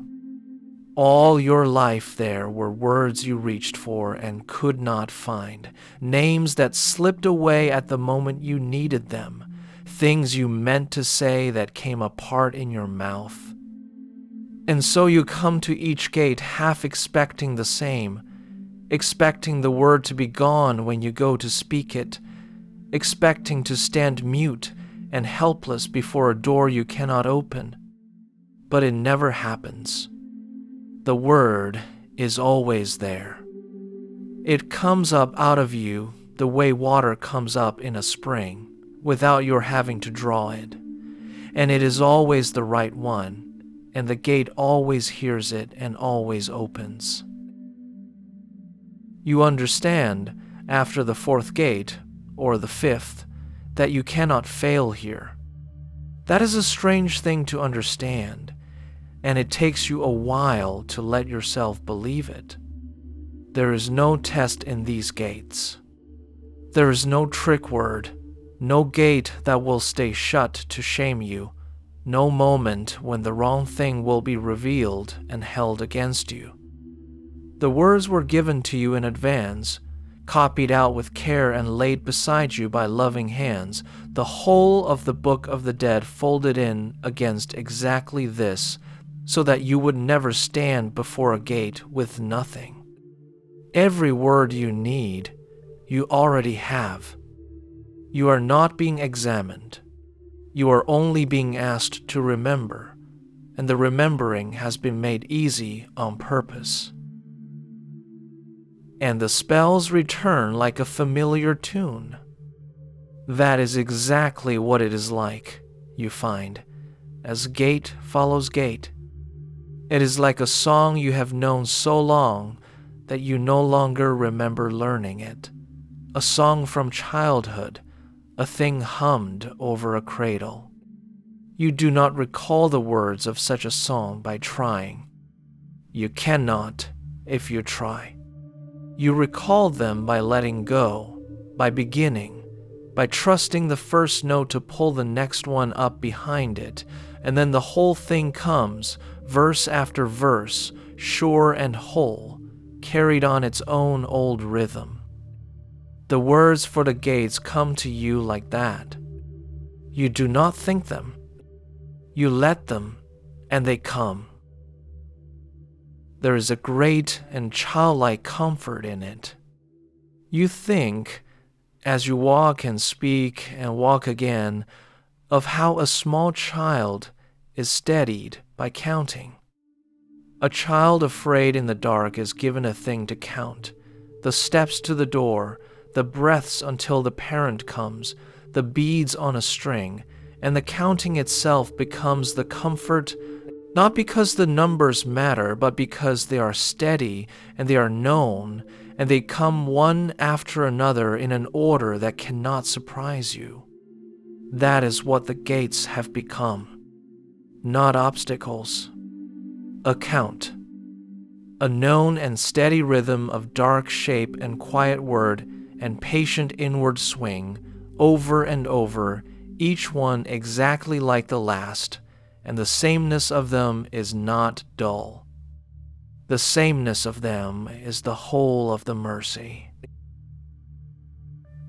All your life there were words you reached for and could not find, names that slipped away at the moment you needed them, things you meant to say that came apart in your mouth. And so you come to each gate half expecting the same, expecting the word to be gone when you go to speak it, expecting to stand mute and helpless before a door you cannot open. But it never happens. The word is always there. It comes up out of you the way water comes up in a spring, without your having to draw it. And it is always the right one, and the gate always hears it and always opens. You understand, after the fourth gate, or the fifth, that you cannot fail here. That is a strange thing to understand, and it takes you a while to let yourself believe it. There is no test in these gates. There is no trick word, no gate that will stay shut to shame you, no moment when the wrong thing will be revealed and held against you. The words were given to you in advance, copied out with care and laid beside you by loving hands, the whole of the Book of the Dead folded in against exactly this, so that you would never stand before a gate with nothing. Every word you need, you already have. You are not being examined. You are only being asked to remember, and the remembering has been made easy on purpose. And the spells return like a familiar tune. That is exactly what it is like, you find, as gate follows gate. It is like a song you have known so long that you no longer remember learning it, a song from childhood, A thing hummed over a cradle. You do not recall the words of such a song by trying. You cannot if you try. You recall them by letting go, by beginning, by trusting the first note to pull the next one up behind it, and then the whole thing comes, verse after verse, sure and whole, carried on its own old rhythm. The words for the gates come to you like that. You do not think them. You let them, and they come. There is a great and childlike comfort in it. You think, as you walk and speak and walk again, of how a small child is steadied by counting. A child afraid in the dark is given a thing to count, the steps to the door, the breaths until the parent comes, the beads on a string, and the counting itself becomes the comfort, not because the numbers matter, but because they are steady and they are known, and they come one after another in an order that cannot surprise you. That is what the gates have become. Not obstacles. A count. A known and steady rhythm of dark shape and quiet word and patient inward swing, over and over, each one exactly like the last, and the sameness of them is not dull. The sameness of them is the whole of the mercy.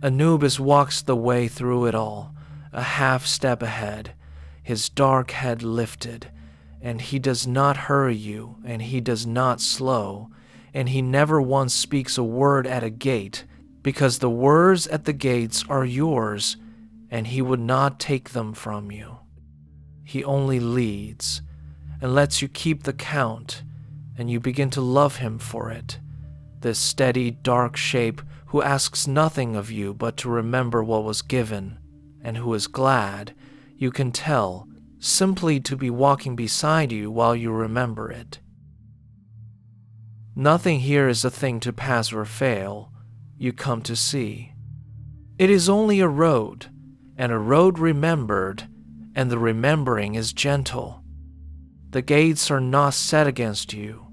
Anubis walks the way through it all, a half step ahead, his dark head lifted, and he does not hurry you, and he does not slow, and he never once speaks a word at a gate, because the words at the gates are yours, and he would not take them from you. He only leads, and lets you keep the count, and you begin to love him for it, this steady, dark shape who asks nothing of you but to remember what was given, and who is glad, you can tell, simply to be walking beside you while you remember it. Nothing here is a thing to pass or fail, you come to see. It is only a road, and a road remembered, and the remembering is gentle. The gates are not set against you.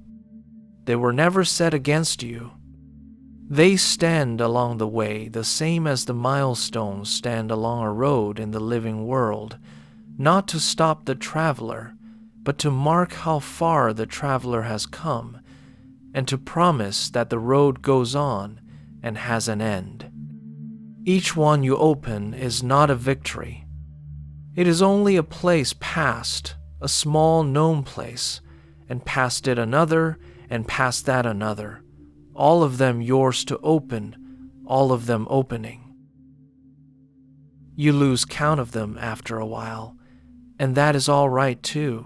They were never set against you. They stand along the way the same as the milestones stand along a road in the living world, not to stop the traveler, but to mark how far the traveler has come, and to promise that the road goes on and has an end. Each one you open is not a victory. It is only a place past, a small known place, and past it another, and past that another, all of them yours to open, all of them opening. You lose count of them after a while, and that is all right too.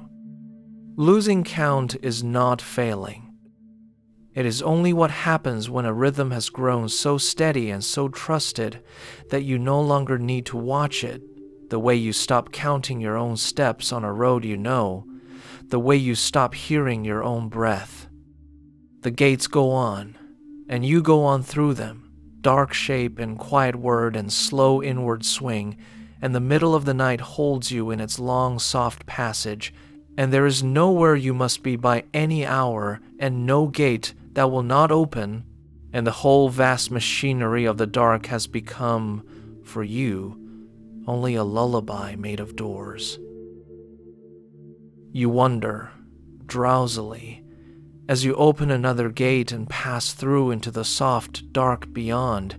Losing count is not failing. It is only what happens when a rhythm has grown so steady and so trusted that you no longer need to watch it, the way you stop counting your own steps on a road you know, the way you stop hearing your own breath. The gates go on, and you go on through them, dark shape and quiet word and slow inward swing, and the middle of the night holds you in its long, soft passage, and there is nowhere you must be by any hour, and no gate that will not open, and the whole vast machinery of the dark has become, for you, only a lullaby made of doors. You wonder, drowsily, as you open another gate and pass through into the soft, dark beyond,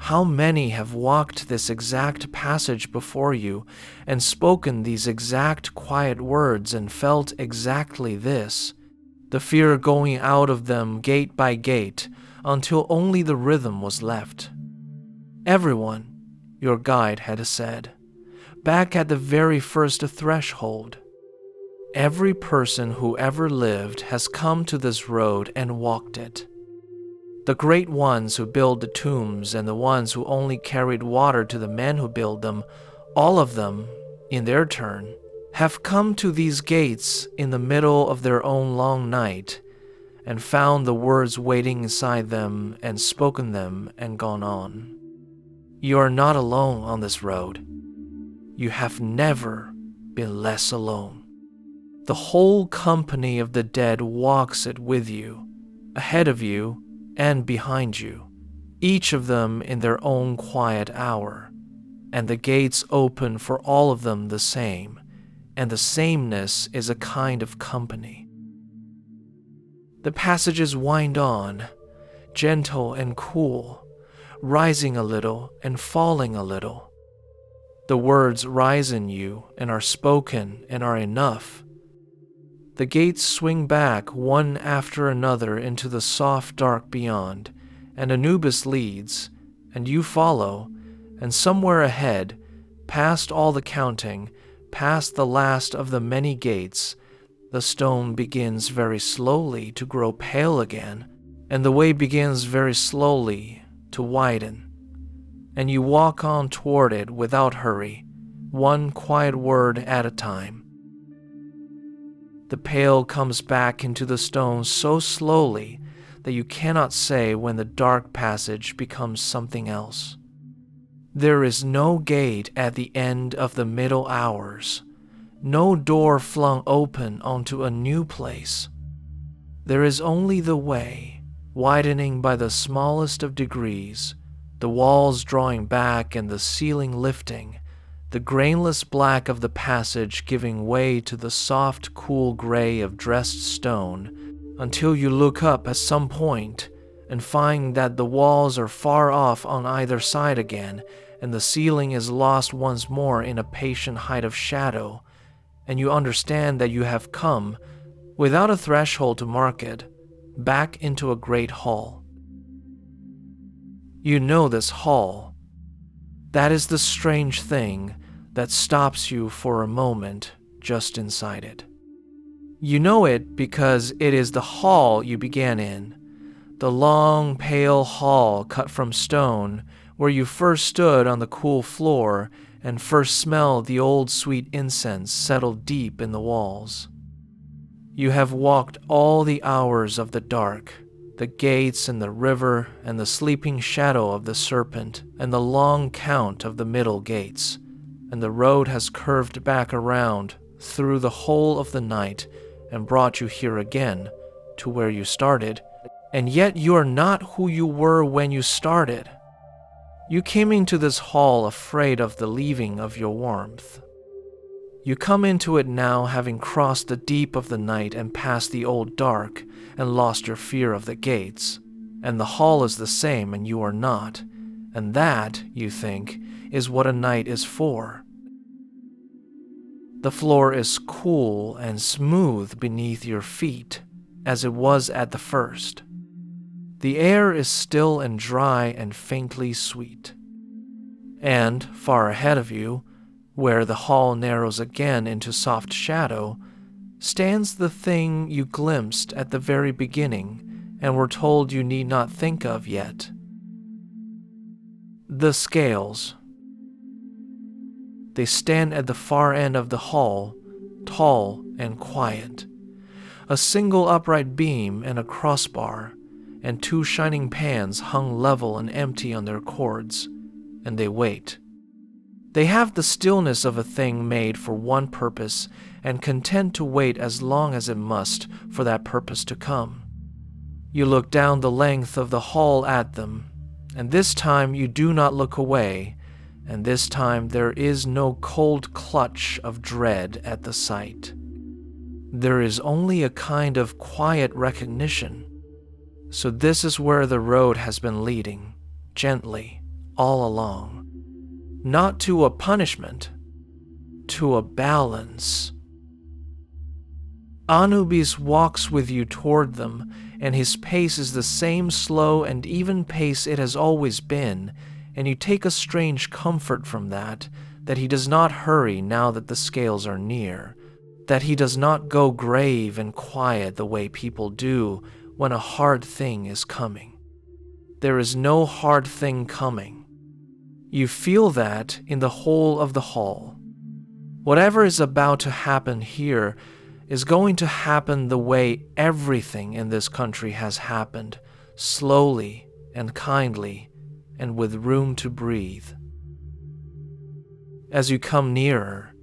how many have walked this exact passage before you and spoken these exact quiet words and felt exactly this, the fear going out of them gate by gate until only the rhythm was left. Everyone, your guide had said, back at the very first threshold. Every person who ever lived has come to this road and walked it. The great ones who build the tombs and the ones who only carried water to the men who build them, all of them, in their turn, have come to these gates in the middle of their own long night and found the words waiting inside them and spoken them and gone on. You are not alone on this road. You have never been less alone. The whole company of the dead walks it with you, ahead of you and behind you, each of them in their own quiet hour, and the gates open for all of them the same, and the sameness is a kind of company. The passages wind on, gentle and cool, rising a little and falling a little. The words rise in you and are spoken and are enough. The gates swing back one after another into the soft dark beyond, and Anubis leads, and you follow, and somewhere ahead, past all the counting, past the last of the many gates, the stone begins very slowly to grow pale again, and the way begins very slowly to widen, and you walk on toward it without hurry, one quiet word at a time. The pale comes back into the stone so slowly that you cannot say when the dark passage becomes something else. There is no gate at the end of the middle hours, no door flung open onto a new place. There is only the way, widening by the smallest of degrees, the walls drawing back and the ceiling lifting, the grainless black of the passage giving way to the soft, cool gray of dressed stone, until you look up at some point and find that the walls are far off on either side again, and the ceiling is lost once more in a patient height of shadow, and you understand that you have come, without a threshold to mark it, back into a great hall. You know this hall. That is the strange thing that stops you for a moment just inside it. You know it because it is the hall you began in, the long, pale hall cut from stone where you first stood on the cool floor and first smelled the old sweet incense settled deep in the walls. You have walked all the hours of the dark, the gates and the river and the sleeping shadow of the serpent and the long count of the middle gates, and the road has curved back around through the whole of the night and brought you here again to where you started, and yet you are not who you were when you started. You came into this hall afraid of the leaving of your warmth. You come into it now having crossed the deep of the night and passed the old dark and lost your fear of the gates, and the hall is the same and you are not, and that, you think, is what a night is for. The floor is cool and smooth beneath your feet, as it was at the first. The air is still and dry and faintly sweet. And, far ahead of you, where the hall narrows again into soft shadow, stands the thing you glimpsed at the very beginning and were told you need not think of yet. The scales. They stand at the far end of the hall, tall and quiet. A single upright beam and a crossbar, and two shining pans hung level and empty on their cords, and they wait. They have the stillness of a thing made for one purpose and content to wait as long as it must for that purpose to come. You look down the length of the hall at them, and this time you do not look away, and this time there is no cold clutch of dread at the sight. There is only a kind of quiet recognition. So this is where the road has been leading, gently, all along. Not to a punishment, to a balance. Anubis walks with you toward them, and his pace is the same slow and even pace it has always been, and you take a strange comfort from that he does not hurry now that the scales are near, that he does not go grave and quiet the way people do when a hard thing is coming. There is no hard thing coming. You feel that in the whole of the hall. Whatever is about to happen here is going to happen the way everything in this country has happened, slowly and kindly and with room to breathe. As you come nearer,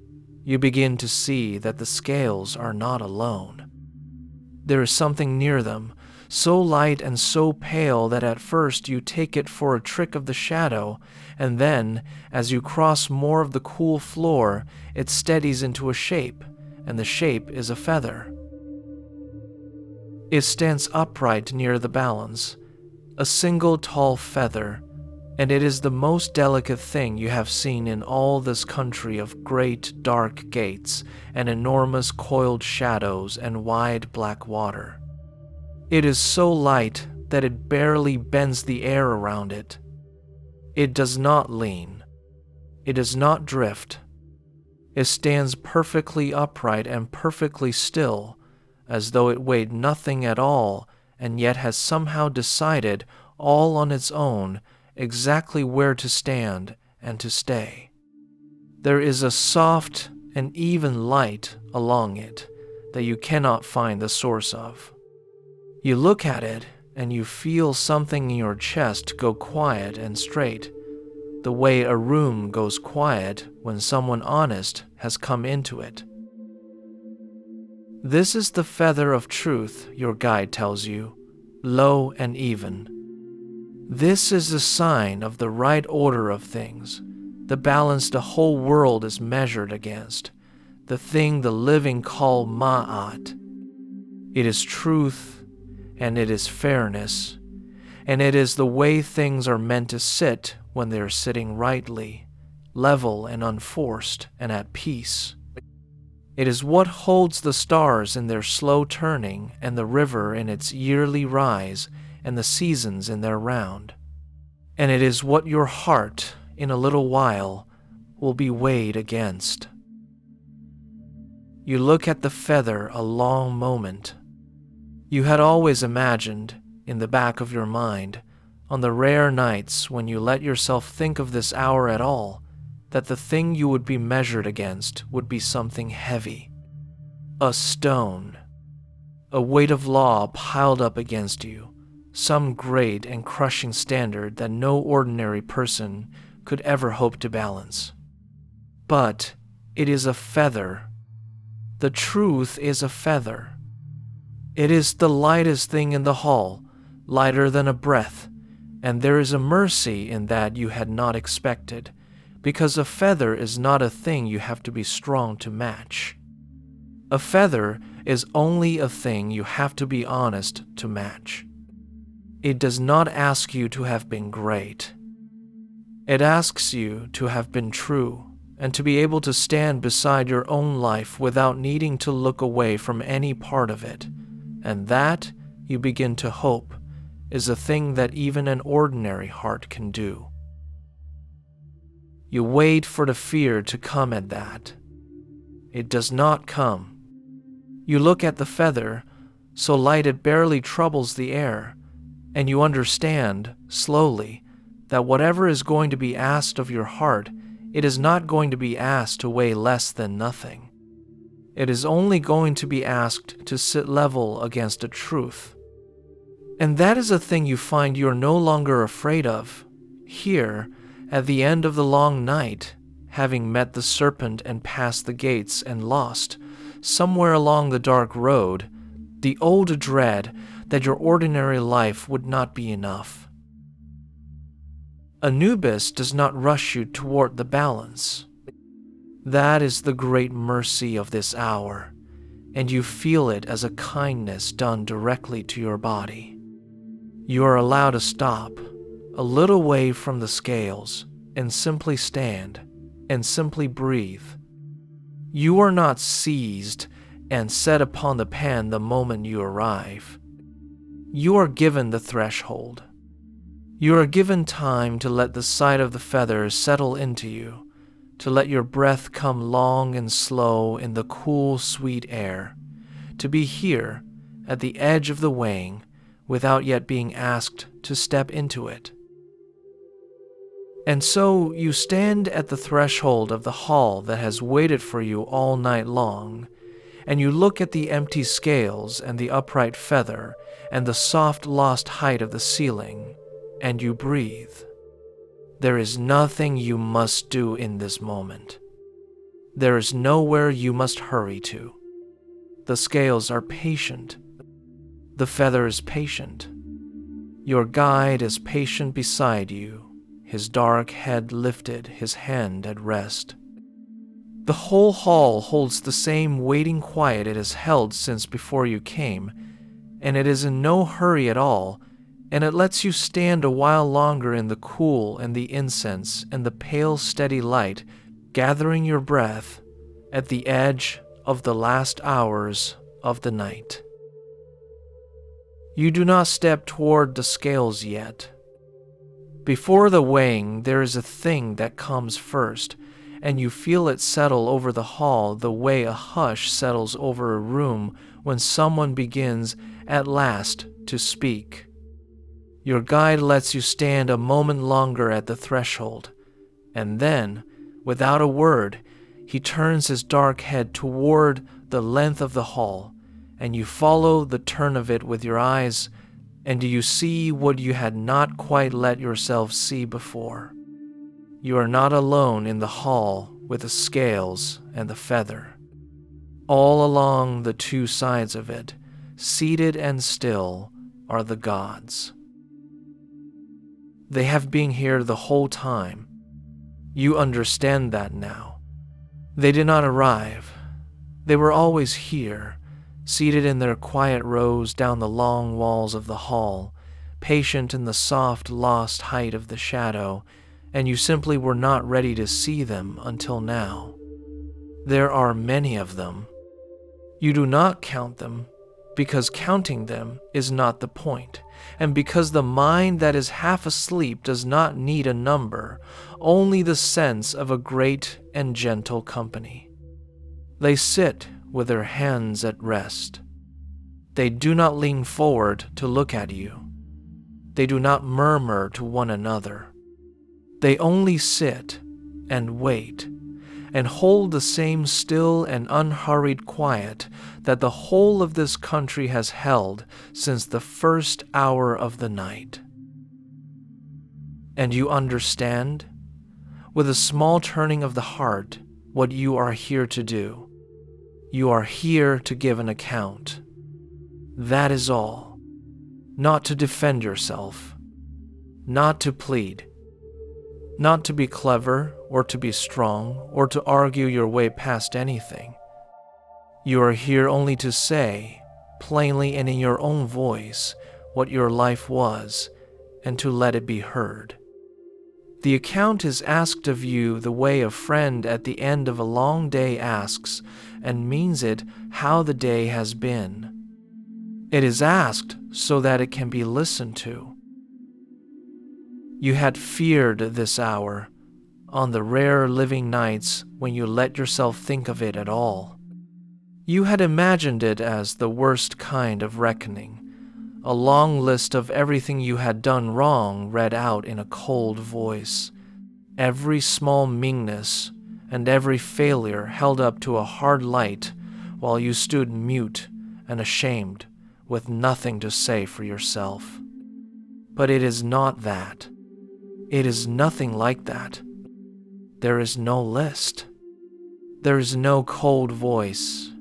you begin to see that the scales are not alone. There is something near them, so light and so pale that at first you take it for a trick of the shadow, and then, as you cross more of the cool floor, it steadies into a shape, and the shape is a feather. It stands upright near the balance, a single tall feather, and it is the most delicate thing you have seen in all this country of great dark gates and enormous coiled shadows and wide black water. It is so light that it barely bends the air around it. It does not lean. It does not drift. It stands perfectly upright and perfectly still, as though it weighed nothing at all and yet has somehow decided all on its own exactly where to stand and to stay. There is a soft and even light along it that you cannot find the source of. You look at it and you feel something in your chest go quiet and straight, the way a room goes quiet when someone honest has come into it. This is the feather of truth, your guide tells you, low and even. This is the sign of the right order of things, the balance the whole world is measured against, the thing the living call ma'at. It is truth, and it is fairness, and it is the way things are meant to sit when they are sitting rightly, level and unforced and at peace. It is what holds the stars in their slow turning and the river in its yearly rise and the seasons in their round. And it is what your heart, in a little while, will be weighed against. You look at the feather a long moment. You had always imagined, in the back of your mind, on the rare nights when you let yourself think of this hour at all, that the thing you would be measured against would be something heavy. A stone. A weight of law piled up against you. Some great and crushing standard that no ordinary person could ever hope to balance. But it is a feather. The truth is a feather. It is the lightest thing in the hall, lighter than a breath, and there is a mercy in that you had not expected, because a feather is not a thing you have to be strong to match. A feather is only a thing you have to be honest to match. It does not ask you to have been great. It asks you to have been true and to be able to stand beside your own life without needing to look away from any part of it. And that, you begin to hope, is a thing that even an ordinary heart can do. You wait for the fear to come at that. It does not come. You look at the feather, so light it barely troubles the air, and you understand, slowly, that whatever is going to be asked of your heart, it is not going to be asked to weigh less than nothing. It is only going to be asked to sit level against a truth. And that is a thing you find you are no longer afraid of. Here, at the end of the long night, having met the serpent and passed the gates and lost, somewhere along the dark road, the old dread that your ordinary life would not be enough. Anubis does not rush you toward the balance. That is the great mercy of this hour, and you feel it as a kindness done directly to your body. You are allowed to stop, a little way from the scales, and simply stand, and simply breathe. You are not seized and set upon the pan the moment you arrive. You are given the threshold. You are given time to let the sight of the feathers settle into you, to let your breath come long and slow in the cool, sweet air, to be here, at the edge of the weighing, without yet being asked to step into it. And so you stand at the threshold of the hall that has waited for you all night long, and you look at the empty scales and the upright feather and the soft lost height of the ceiling, and you breathe. There is nothing you must do in this moment. There is nowhere you must hurry to. The scales are patient. The feather is patient. Your guide is patient beside you, his dark head lifted, his hand at rest. The whole hall holds the same waiting quiet it has held since before you came, and it is in no hurry at all, and it lets you stand a while longer in the cool and the incense and the pale steady light, gathering your breath at the edge of the last hours of the night. You do not step toward the scales yet. Before the weighing, there is a thing that comes first, and you feel it settle over the hall the way a hush settles over a room when someone begins at last to speak. Your guide lets you stand a moment longer at the threshold, and then, without a word, he turns his dark head toward the length of the hall, and you follow the turn of it with your eyes, and you see what you had not quite let yourself see before. You are not alone in the hall with the scales and the feather. All along the two sides of it, seated and still, are the gods. They have been here the whole time. You understand that now. They did not arrive. They were always here, seated in their quiet rows down the long walls of the hall, patient in the soft, lost height of the shadow, and you simply were not ready to see them until now. There are many of them. You do not count them, because counting them is not the point, and because the mind that is half asleep does not need a number, only the sense of a great and gentle company. They sit with their hands at rest. They do not lean forward to look at you. They do not murmur to one another. They only sit and wait and hold the same still and unhurried quiet that the whole of this country has held since the first hour of the night. And you understand, with a small turning of the heart, what you are here to do. You are here to give an account. That is all. Not to defend yourself. Not to plead. Not to be clever or to be strong or to argue your way past anything. You are here only to say, plainly and in your own voice, what your life was, and to let it be heard. The account is asked of you the way a friend at the end of a long day asks and means it how the day has been. It is asked so that it can be listened to. You had feared this hour on the rare living nights when you let yourself think of it at all. You had imagined it as the worst kind of reckoning, a long list of everything you had done wrong read out in a cold voice, every small meanness and every failure held up to a hard light while you stood mute and ashamed with nothing to say for yourself. But it is not that. It is nothing like that. There is no list. There is no cold voice.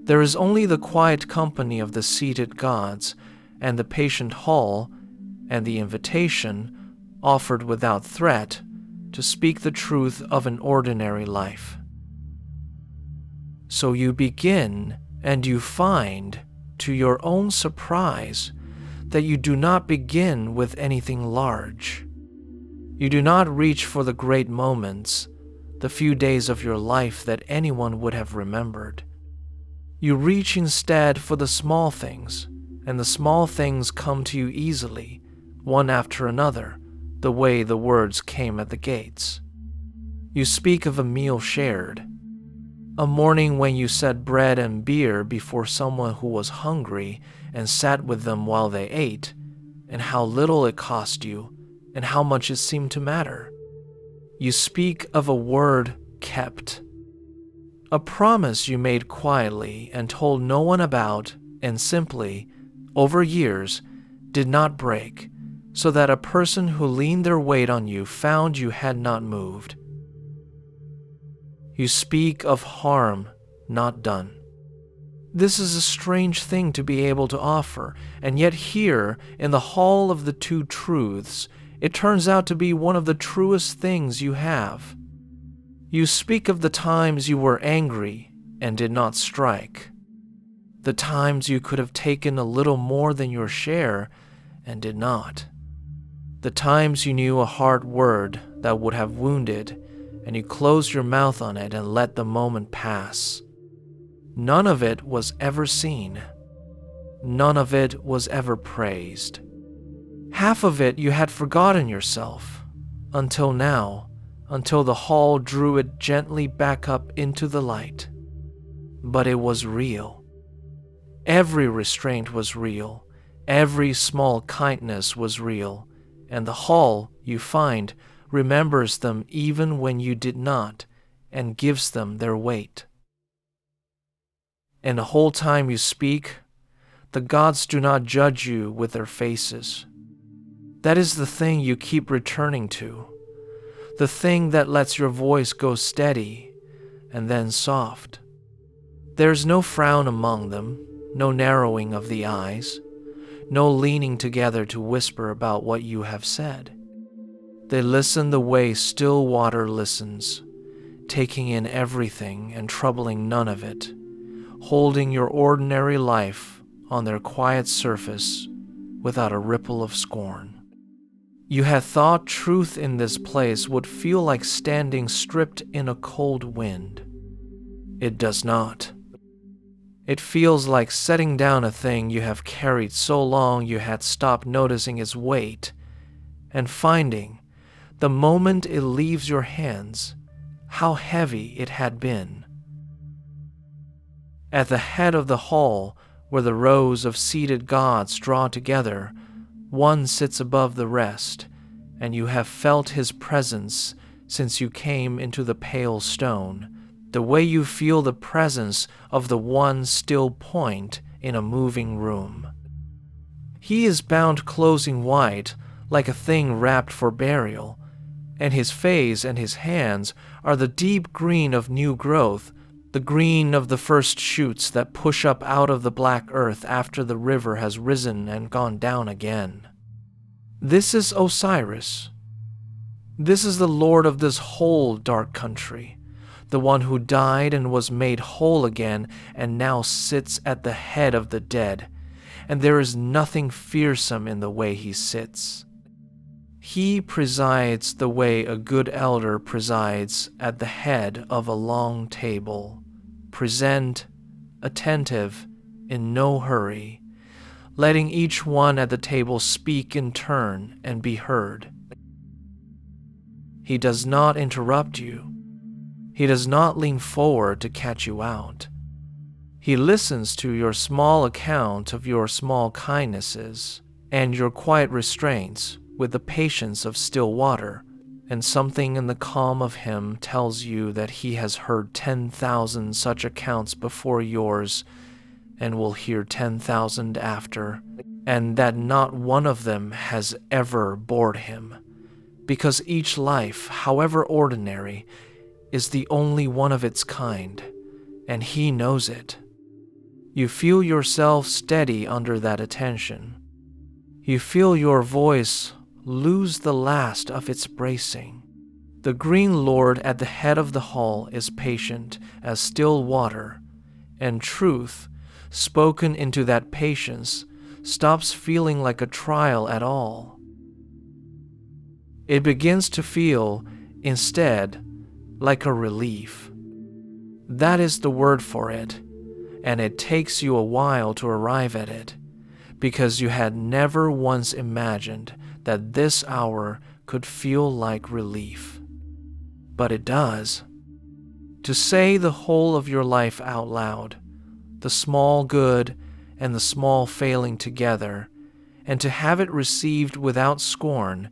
There is only the quiet company of the seated gods and the patient hall and the invitation, offered without threat, to speak the truth of an ordinary life. So you begin and you find, to your own surprise, that you do not begin with anything large. You do not reach for the great moments, the few days of your life that anyone would have remembered. You reach instead for the small things, and the small things come to you easily, one after another, the way the words came at the gates. You speak of a meal shared, a morning when you set bread and beer before someone who was hungry and sat with them while they ate, and how little it cost you, and how much it seemed to matter. You speak of a word kept, a promise you made quietly and told no one about, and simply, over years, did not break, so that a person who leaned their weight on you found you had not moved. You speak of harm not done. This is a strange thing to be able to offer, and yet here, in the Hall of the Two Truths, it turns out to be one of the truest things you have. You speak of the times you were angry and did not strike, the times you could have taken a little more than your share and did not, the times you knew a hard word that would have wounded and you closed your mouth on it and let the moment pass. None of it was ever seen. None of it was ever praised. Half of it you had forgotten yourself, until now, until the hall drew it gently back up into the light. But it was real. Every restraint was real. Every small kindness was real. And the hall, you find, remembers them even when you did not, and gives them their weight. And the whole time you speak, the gods do not judge you with their faces. That is the thing you keep returning to, the thing that lets your voice go steady and then soft. There's no frown among them, no narrowing of the eyes, no leaning together to whisper about what you have said. They listen the way still water listens, taking in everything and troubling none of it, holding your ordinary life on their quiet surface without a ripple of scorn. You had thought truth in this place would feel like standing stripped in a cold wind. It does not. It feels like setting down a thing you have carried so long you had stopped noticing its weight, and finding, the moment it leaves your hands, how heavy it had been. At the head of the hall, where the rows of seated gods draw together, one sits above the rest, and you have felt his presence since you came into the pale stone, the way you feel the presence of the one still point in a moving room. He is bound closing white, like a thing wrapped for burial, and his face and his hands are the deep green of new growth, the green of the first shoots that push up out of the black earth after the river has risen and gone down again. This is Osiris. This is the lord of this whole dark country, the one who died and was made whole again and now sits at the head of the dead, and there is nothing fearsome in the way he sits. He presides the way a good elder presides at the head of a long table, present, attentive, in no hurry, letting each one at the table speak in turn and be heard. He does not interrupt you. He does not lean forward to catch you out. He listens to your small account of your small kindnesses and your quiet restraints with the patience of still water, and something in the calm of him tells you that he has heard 10,000 such accounts before yours and will hear 10,000 after, and that not one of them has ever bored him, because each life, however ordinary, is the only one of its kind, and he knows it. You feel yourself steady under that attention. You feel your voice lose the last of its bracing. The green lord at the head of the hall is patient as still water, and truth, spoken into that patience, stops feeling like a trial at all. It begins to feel, instead, like a relief. That is the word for it, and it takes you a while to arrive at it, because you had never once imagined that this hour could feel like relief. But it does. To say the whole of your life out loud, the small good and the small failing together, and to have it received without scorn,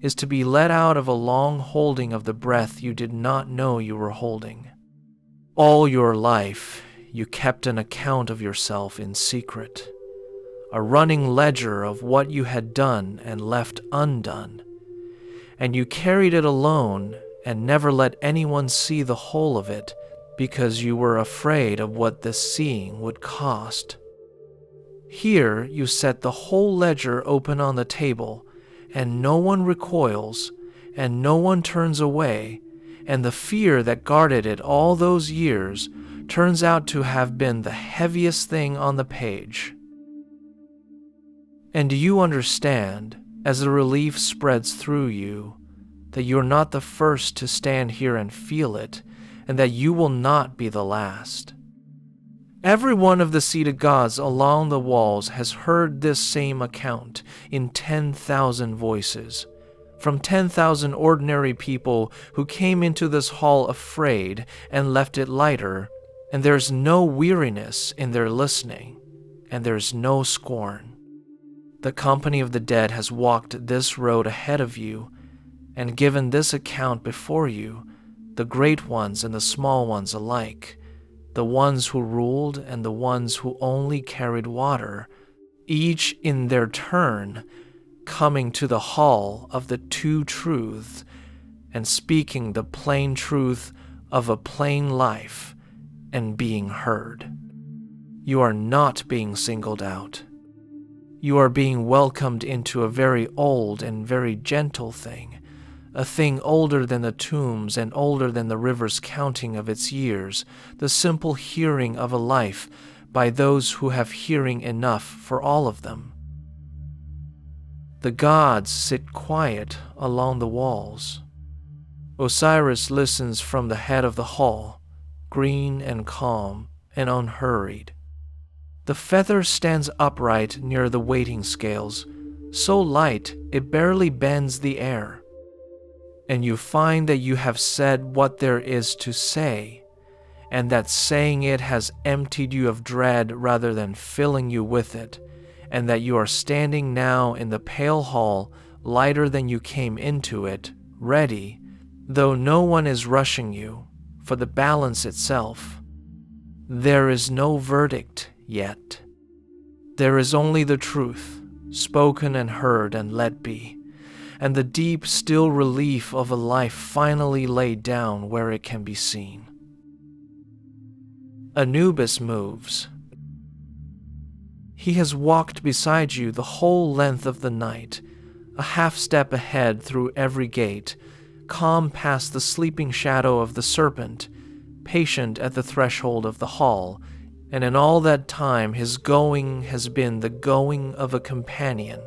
is to be let out of a long holding of the breath you did not know you were holding. All your life, you kept an account of yourself in secret. a running ledger of what you had done and left undone, and you carried it alone and never let anyone see the whole of it because you were afraid of what this seeing would cost. Here you set the whole ledger open on the table, and no one recoils, and no one turns away, and the fear that guarded it all those years turns out to have been the heaviest thing on the page. And do you understand, as the relief spreads through you, that you're not the first to stand here and feel it, and that you will not be the last? Every one of the seated gods along the walls has heard this same account in 10,000 voices, from 10,000 ordinary people who came into this hall afraid and left it lighter, and there's no weariness in their listening, and there's no scorn. The company of the dead has walked this road ahead of you and given this account before you, the great ones and the small ones alike, the ones who ruled and the ones who only carried water, each in their turn coming to the hall of the two truths and speaking the plain truth of a plain life and being heard. You are not being singled out. You are being welcomed into a very old and very gentle thing, a thing older than the tombs and older than the river's counting of its years, the simple hearing of a life by those who have hearing enough for all of them. The gods sit quiet along the walls. Osiris listens from the head of the hall, green and calm and unhurried. The feather stands upright near the weighting scales, so light it barely bends the air. And you find that you have said what there is to say, and that saying it has emptied you of dread rather than filling you with it, and that you are standing now in the pale hall lighter than you came into it, ready, though no one is rushing you, for the balance itself. There is no verdict yet. There is only the truth, spoken and heard and let be, and the deep, still relief of a life finally laid down where it can be seen. Anubis moves. He has walked beside you the whole length of the night, a half step ahead through every gate, calm past the sleeping shadow of the Serpent, patient at the threshold of the hall, and in all that time his going has been the going of a companion,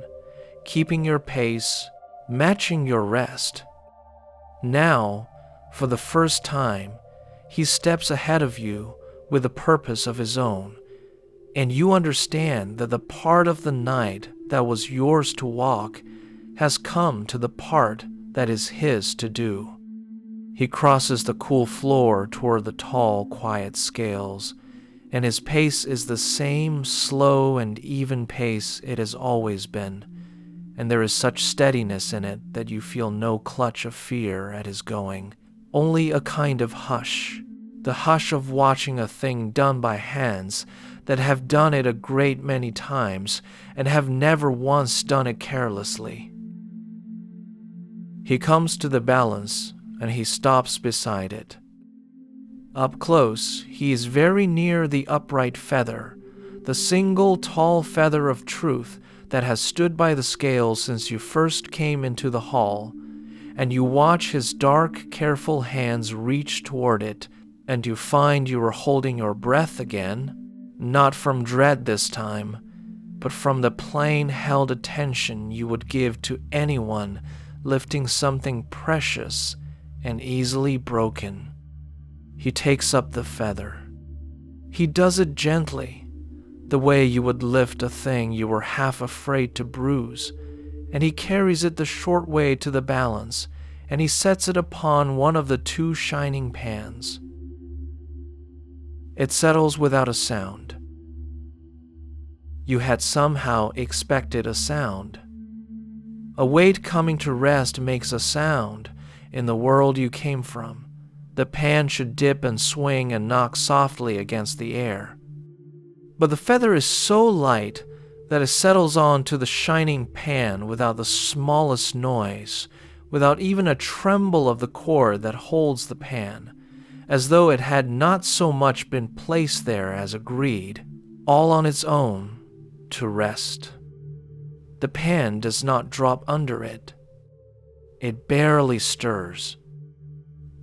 keeping your pace, matching your rest. Now, for the first time, he steps ahead of you with a purpose of his own, and you understand that the part of the night that was yours to walk has come to the part that is his to do. He crosses the cool floor toward the tall, quiet scales, and his pace is the same slow and even pace it has always been, and there is such steadiness in it that you feel no clutch of fear at his going, only a kind of hush, the hush of watching a thing done by hands that have done it a great many times and have never once done it carelessly. He comes to the balance, and he stops beside it. Up close, he is very near the upright feather, the single tall feather of truth that has stood by the scales since you first came into the hall, and you watch his dark, careful hands reach toward it, and you find you are holding your breath again, not from dread this time, but from the plain held attention you would give to anyone lifting something precious and easily broken. He takes up the feather. He does it gently, the way you would lift a thing you were half afraid to bruise, and he carries it the short way to the balance, and he sets it upon one of the two shining pans. It settles without a sound. You had somehow expected a sound. A weight coming to rest makes a sound in the world you came from. The pan should dip and swing and knock softly against the air. But the feather is so light that it settles on to the shining pan without the smallest noise, without even a tremble of the cord that holds the pan, as though it had not so much been placed there as agreed, all on its own, to rest. The pan does not drop under it. It barely stirs.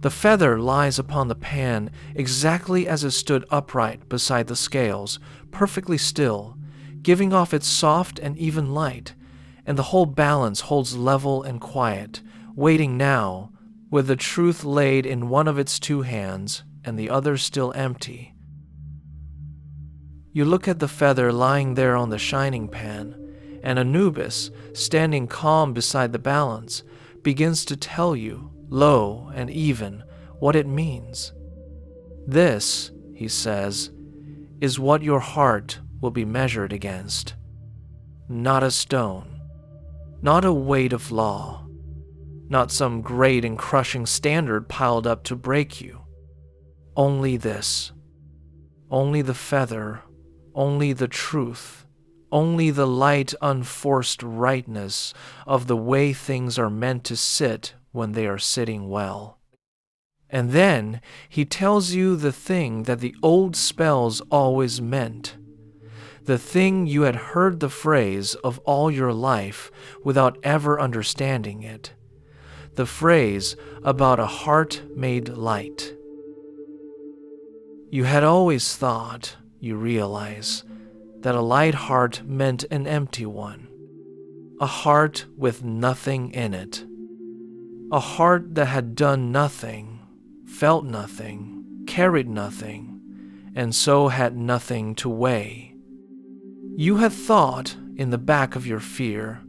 The feather lies upon the pan exactly as it stood upright beside the scales, perfectly still, giving off its soft and even light, and the whole balance holds level and quiet, waiting now, with the truth laid in one of its two hands and the other still empty. You look at the feather lying there on the shining pan, and Anubis, standing calm beside the balance, begins to tell you, low and even, what it means. This, he says, is what your heart will be measured against. Not a stone, not a weight of law, not some great and crushing standard piled up to break you. Only this, only the feather, only the truth, only the light unforced rightness of the way things are meant to sit when they are sitting well. And then he tells you the thing that the old spells always meant, the thing you had heard the phrase of all your life without ever understanding it, the phrase about a heart made light. You had always thought, you realize, that a light heart meant an empty one, a heart with nothing in it, a heart that had done nothing, felt nothing, carried nothing, and so had nothing to weigh. You had thought, in the back of your fear,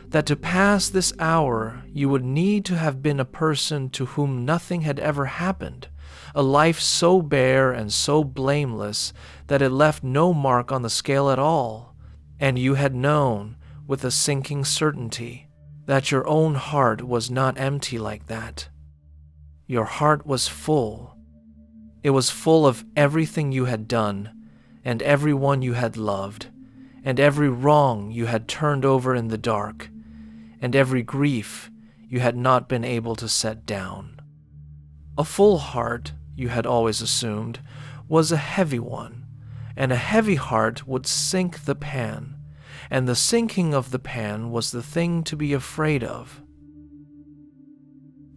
that to pass this hour you would need to have been a person to whom nothing had ever happened, a life so bare and so blameless that it left no mark on the scale at all, and you had known, with a sinking certainty, that your own heart was not empty like that. Your heart was full. It was full of everything you had done, and everyone you had loved, and every wrong you had turned over in the dark, and every grief you had not been able to set down. A full heart, you had always assumed, was a heavy one, and a heavy heart would sink the pan, and the sinking of the pan was the thing to be afraid of.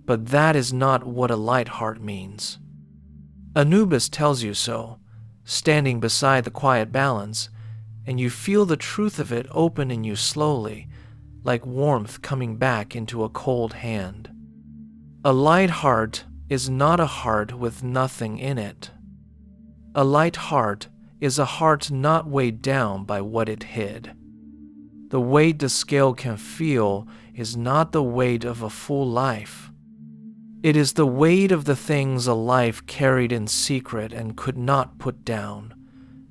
But that is not what a light heart means. Anubis tells you so, standing beside the quiet balance, and you feel the truth of it open in you slowly, like warmth coming back into a cold hand. A light heart is not a heart with nothing in it. A light heart is a heart not weighed down by what it hid. The weight the scale can feel is not the weight of a full life. It is the weight of the things a life carried in secret and could not put down,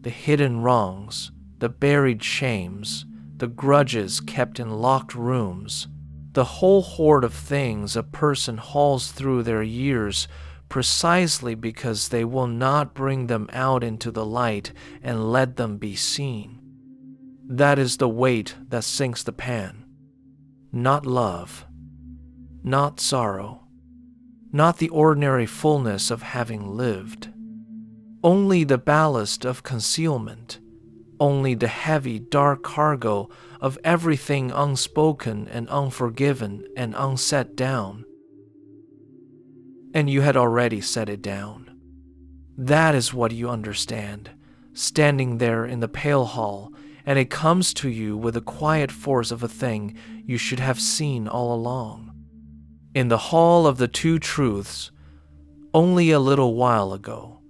the hidden wrongs, the buried shames, the grudges kept in locked rooms, the whole hoard of things a person hauls through their years precisely because they will not bring them out into the light and let them be seen. That is the weight that sinks the pan. Not love, not sorrow, not the ordinary fullness of having lived. Only the ballast of concealment, only the heavy, dark cargo of everything unspoken and unforgiven and unset down. And you had already set it down. That is what you understand, standing there in the pale hall, and it comes to you with the quiet force of a thing you should have seen all along. In the hall of the two truths, only a little while ago,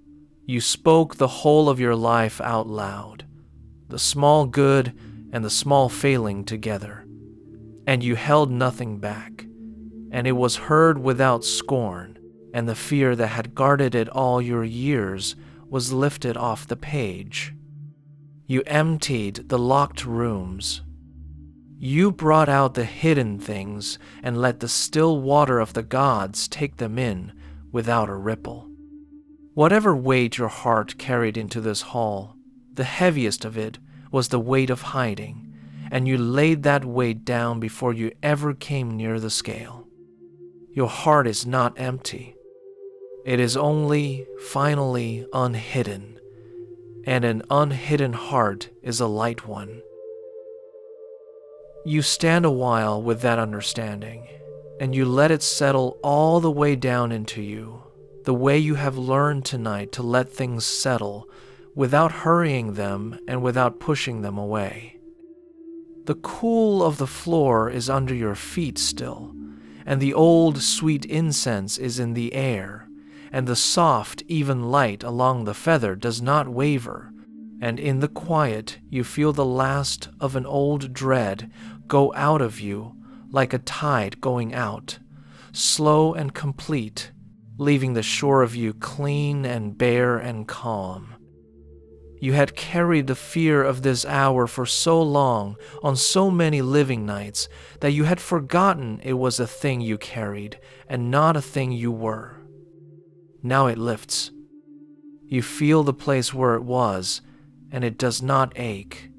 you spoke the whole of your life out loud, the small good and the small failing together, and you held nothing back, and it was heard without scorn, and the fear that had guarded it all your years was lifted off the page. You emptied the locked rooms. You brought out the hidden things and let the still water of the gods take them in without a ripple. Whatever weight your heart carried into this hall, the heaviest of it was the weight of hiding, and you laid that weight down before you ever came near the scale. Your heart is not empty. It is only finally unhidden, and an unhidden heart is a light one. You stand a while with that understanding, and you let it settle all the way down into you, the way you have learned tonight to let things settle without hurrying them and without pushing them away. The cool of the floor is under your feet still, and the old sweet incense is in the air, and the soft, even light along the feather does not waver, and in the quiet you feel the last of an old dread go out of you like a tide going out, slow and complete, leaving the shore of you clean and bare and calm. You had carried the fear of this hour for so long on so many living nights that you had forgotten it was a thing you carried and not a thing you were. Now it lifts. You feel the place where it was, and it does not ache.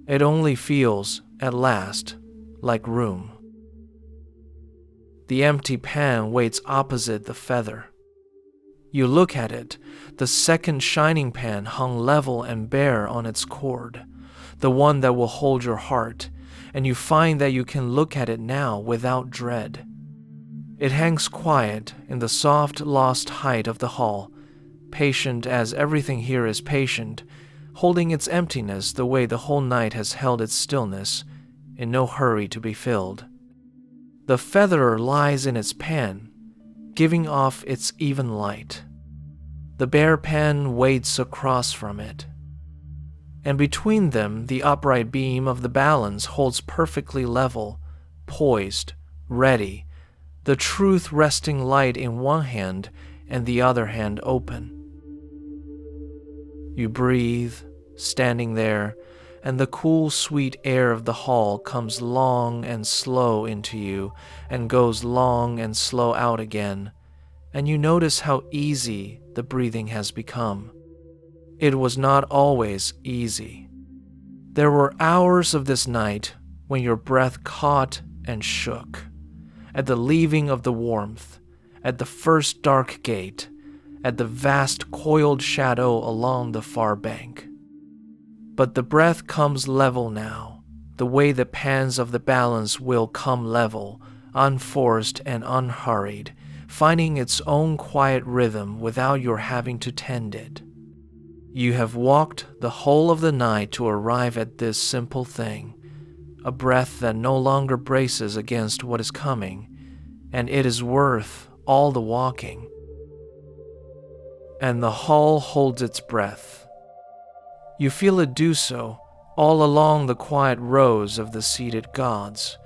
It only feels, at last, like room. The empty pan waits opposite the feather. You look at it, the second shining pan hung level and bare on its cord, the one that will hold your heart, and you find that you can look at it now without dread. It hangs quiet in the soft, lost height of the hall, patient as everything here is patient, holding its emptiness the way the whole night has held its stillness, in no hurry to be filled. The feather lies in its pan, giving off its even light. The bare pan waits across from it, and between them the upright beam of the balance holds perfectly level, poised, ready, the truth resting light in one hand and the other hand open. You breathe, standing there, and the cool, sweet air of the hall comes long and slow into you and goes long and slow out again, and you notice how easy the breathing has become. It was not always easy. There were hours of this night when your breath caught and shook, at the leaving of the warmth, at the first dark gate, at the vast coiled shadow along the far bank. But the breath comes level now, the way the pans of the balance will come level, unforced and unhurried, finding its own quiet rhythm without your having to tend it. You have walked the whole of the night to arrive at this simple thing, a breath that no longer braces against what is coming, and it is worth all the walking. And the hall holds its breath. You feel it do so all along the quiet rows of the seated gods,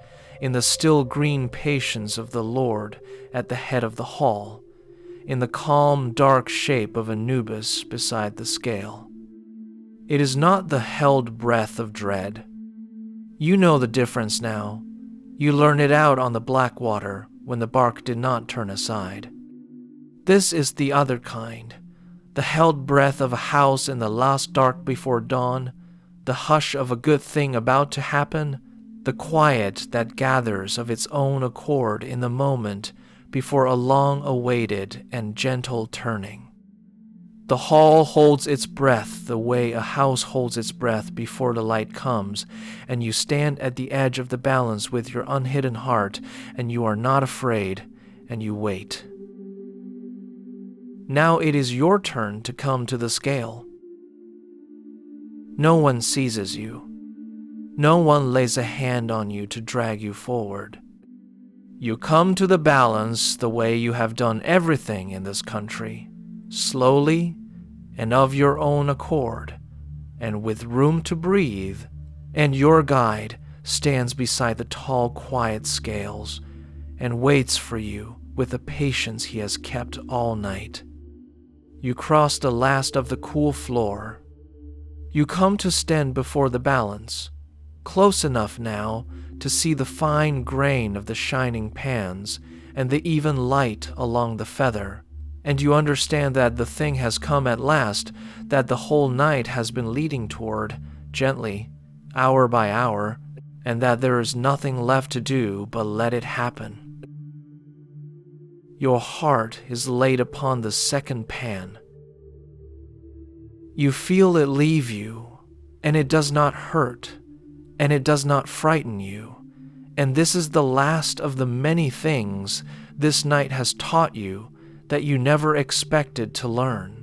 in the still green patience of the Lord at the head of the hall, in the calm dark shape of Anubis beside the scale. It is not the held breath of dread. You know the difference now. You learn it out on the black water when the bark did not turn aside. This is the other kind, the held breath of a house in the last dark before dawn, the hush of a good thing about to happen, the quiet that gathers of its own accord in the moment before a long-awaited and gentle turning. The hall holds its breath the way a house holds its breath before the light comes, and you stand at the edge of the balance with your unhidden heart, and you are not afraid, and you wait. Now it is your turn to come to the scale. No one seizes you. No one lays a hand on you to drag you forward. You come to the balance the way you have done everything in this country, slowly and of your own accord, and with room to breathe, and your guide stands beside the tall, quiet scales and waits for you with the patience he has kept all night. You cross the last of the cool floor. You come to stand before the balance, close enough now to see the fine grain of the shining pans and the even light along the feather, and you understand that the thing has come at last that the whole night has been leading toward, gently, hour by hour, and that there is nothing left to do but let it happen. Your heart is laid upon the second pan. You feel it leave you, and it does not hurt, and it does not frighten you, and this is the last of the many things this night has taught you that you never expected to learn.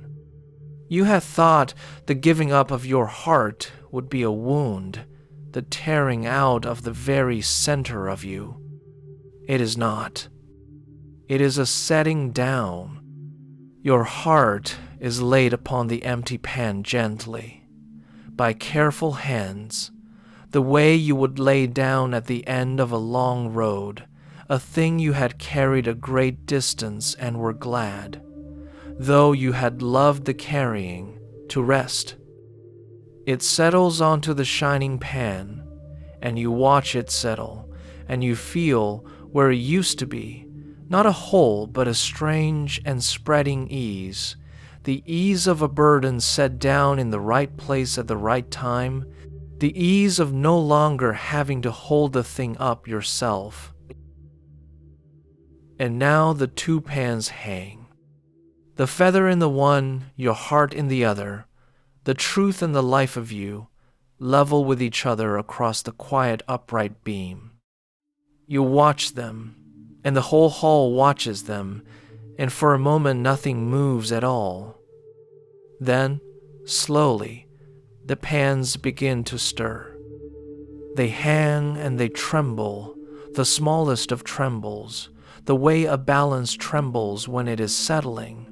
You had thought the giving up of your heart would be a wound, the tearing out of the very center of you. It is not. It is a setting down. Your heart is laid upon the empty pan gently, by careful hands, the way you would lay down at the end of a long road, a thing you had carried a great distance and were glad, though you had loved the carrying, to rest. It settles onto the shining pan, and you watch it settle, and you feel where it used to be, not a hole but a strange and spreading ease, the ease of a burden set down in the right place at the right time, the ease of no longer having to hold the thing up yourself. And now the two pans hang. The feather in the one, your heart in the other, the truth and the life of you, level with each other across the quiet upright beam. You watch them, and the whole hall watches them, and for a moment nothing moves at all. Then, slowly, the pans begin to stir. They hang and they tremble, the smallest of trembles, the way a balance trembles when it is settling,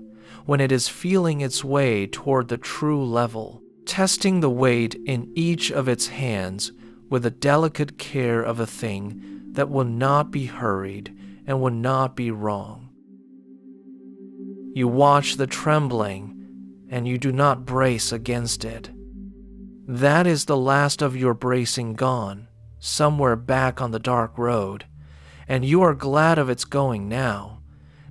when it is feeling its way toward the true level, testing the weight in each of its hands with the delicate care of a thing that will not be hurried and will not be wrong. You watch the trembling, and you do not brace against it. That is the last of your bracing gone, somewhere back on the dark road, and you are glad of its going now,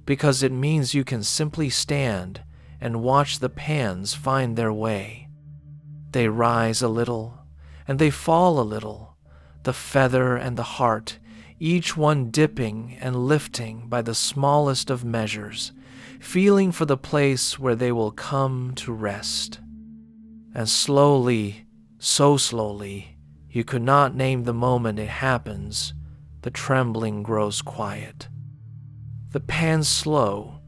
because it means you can simply stand and watch the pans find their way. They rise a little, and they fall a little, the feather and the heart, each one dipping and lifting by the smallest of measures, feeling for the place where they will come to rest. And slowly, so slowly, you could not name the moment it happens, the trembling grows quiet. The pans slow.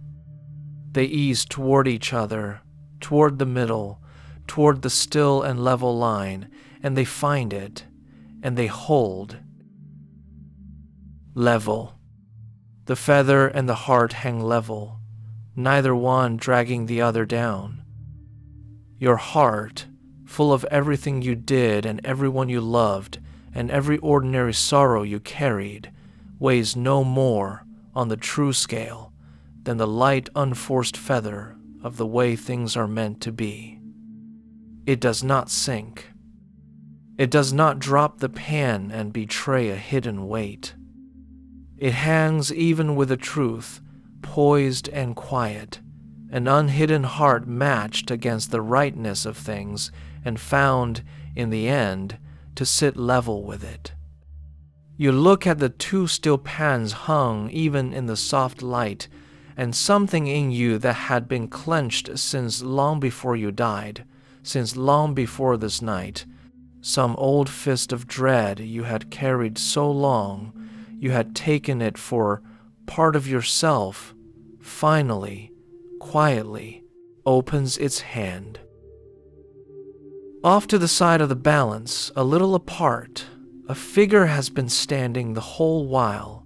They ease toward each other, toward the middle, toward the still and level line, and they find it, and they hold. Level. The feather and the heart hang level, neither one dragging the other down. Your heart, full of everything you did and everyone you loved and every ordinary sorrow you carried, weighs no more on the true scale than the light unforced feather of the way things are meant to be. It does not sink. It does not drop the pan and betray a hidden weight. It hangs even with the truth, poised and quiet, an unhidden heart matched against the rightness of things and found, in the end, to sit level with it. You look at the two still pans hung even in the soft light, and something in you that had been clenched since long before you died, since long before this night, some old fist of dread you had carried so long, you had taken it for part of yourself, finally, quietly, opens its hand. Off to the side of the balance, a little apart, a figure has been standing the whole while,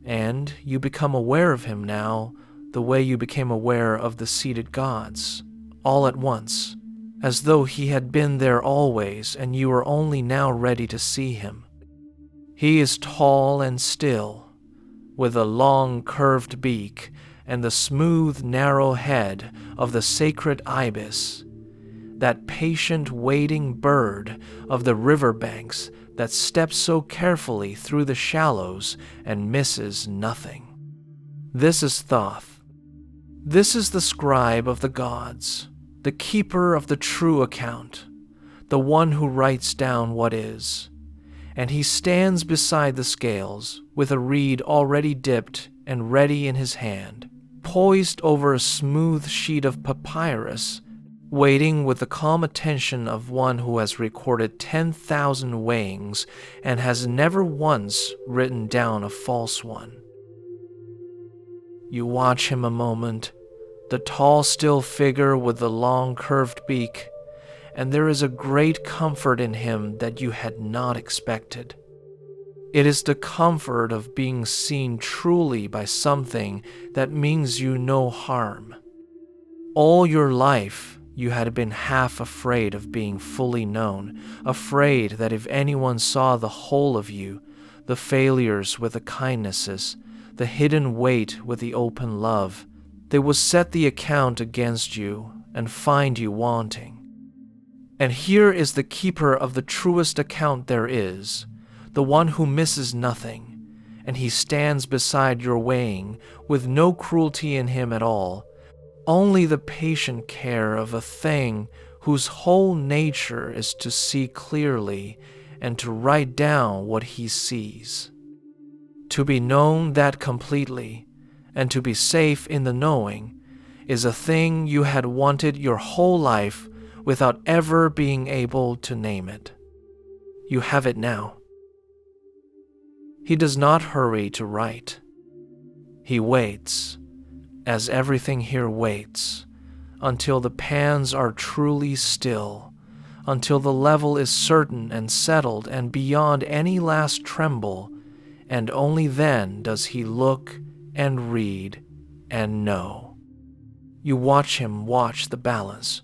and you become aware of him now the way you became aware of the seated gods, all at once, as though he had been there always and you were only now ready to see him. He is tall and still, with a long curved beak and the smooth narrow head of the sacred ibis, that patient waiting bird of the riverbanks that steps so carefully through the shallows and misses nothing. This is Thoth. This is the scribe of the gods, the keeper of the true account, the one who writes down what is. And he stands beside the scales with a reed already dipped and ready in his hand, poised over a smooth sheet of papyrus, waiting with the calm attention of one who has recorded 10,000 weighings and has never once written down a false one. You watch him a moment, the tall, still figure with the long, curved beak, and there is a great comfort in him that you had not expected. It is the comfort of being seen truly by something that means you no harm. All your life, you had been half afraid of being fully known, afraid that if anyone saw the whole of you, the failures with the kindnesses, the hidden weight with the open love, they would set the account against you and find you wanting. And here is the keeper of the truest account there is, the one who misses nothing, and he stands beside your weighing with no cruelty in him at all, only the patient care of a thing whose whole nature is to see clearly and to write down what he sees. To be known that completely, and to be safe in the knowing, is a thing you had wanted your whole life without ever being able to name it. You have it now. He does not hurry to write. He waits, as everything here waits, until the pans are truly still, until the level is certain and settled and beyond any last tremble, and only then does he look and read and know. You watch him watch the balance.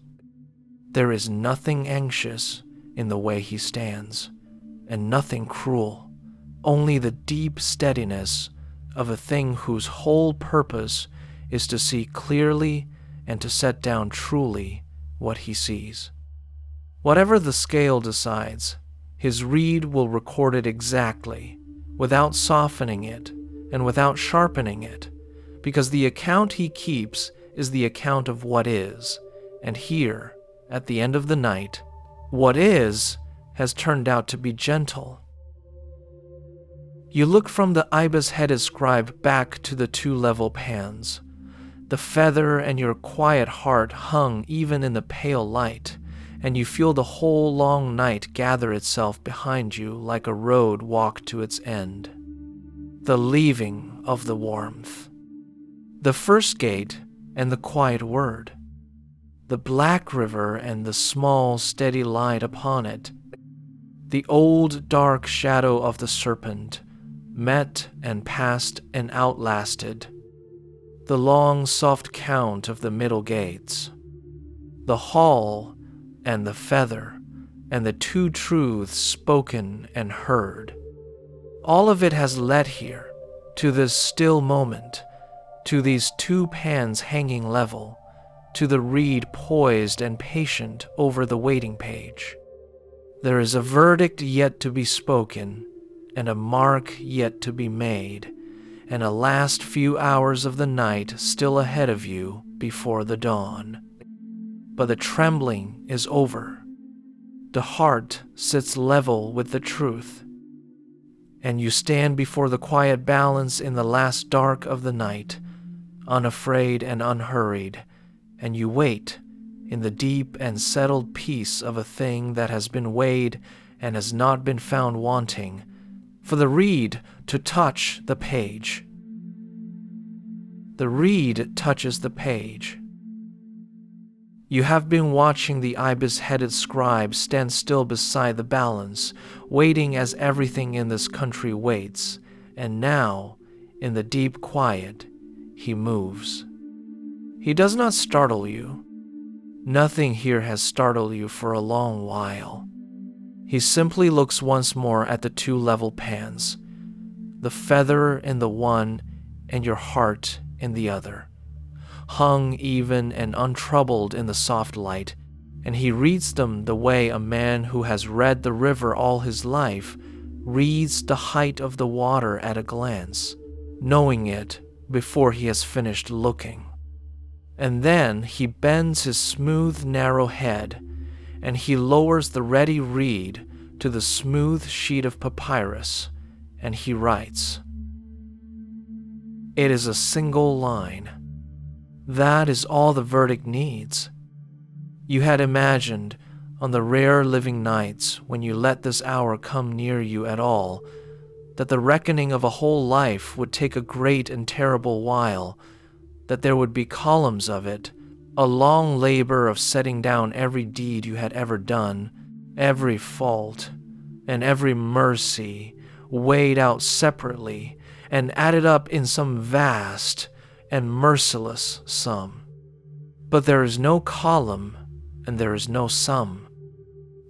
There is nothing anxious in the way he stands, and nothing cruel, only the deep steadiness of a thing whose whole purpose is to see clearly and to set down truly what he sees. Whatever the scale decides, his reed will record it exactly, without softening it and without sharpening it, because the account he keeps is the account of what is, and here, at the end of the night, what is has turned out to be gentle. You look from the ibis-headed scribe back to the two level pans. The feather and your quiet heart hung even in the pale light, and you feel the whole long night gather itself behind you like a road walked to its end. The leaving of the warmth. The first gate and the quiet word. The black river and the small, steady light upon it. The old, dark shadow of the serpent, met and passed and outlasted. The long, soft count of the middle gates. The hall and the feather and the two truths spoken and heard. All of it has led here, to this still moment, to these two pans hanging level, to the reed poised and patient over the waiting page. There is a verdict yet to be spoken, and a mark yet to be made, and a last few hours of the night still ahead of you before the dawn. But the trembling is over. The heart sits level with the truth, and you stand before the quiet balance in the last dark of the night, unafraid and unhurried, and you wait in the deep and settled peace of a thing that has been weighed and has not been found wanting, for the reed to touch the page. The reed touches the page. You have been watching the ibis-headed scribe stand still beside the balance, waiting as everything in this country waits, and now, in the deep quiet, he moves. He does not startle you. Nothing here has startled you for a long while. He simply looks once more at the two level pans, the feather in the one and your heart in the other, hung even and untroubled in the soft light, and he reads them the way a man who has read the river all his life reads the height of the water at a glance, knowing it before he has finished looking. And then he bends his smooth, narrow head, and he lowers the ready reed to the smooth sheet of papyrus, and he writes. It is a single line. That is all the verdict needs. You had imagined, on the rare living nights when you let this hour come near you at all, that the reckoning of a whole life would take a great and terrible while, that there would be columns of it, a long labor of setting down every deed you had ever done, every fault, and every mercy, weighed out separately and added up in some vast and merciless sum. But there is no column and there is no sum.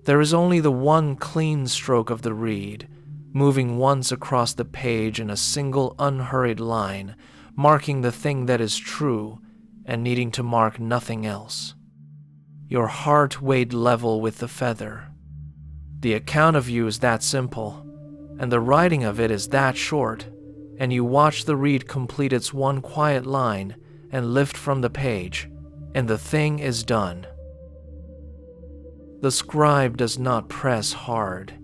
There is only the one clean stroke of the reed, moving once across the page in a single unhurried line, marking the thing that is true and needing to mark nothing else. Your heart weighed level with the feather. The account of you is that simple, and the writing of it is that short, and you watch the reed complete its one quiet line and lift from the page, and the thing is done. The scribe does not press hard.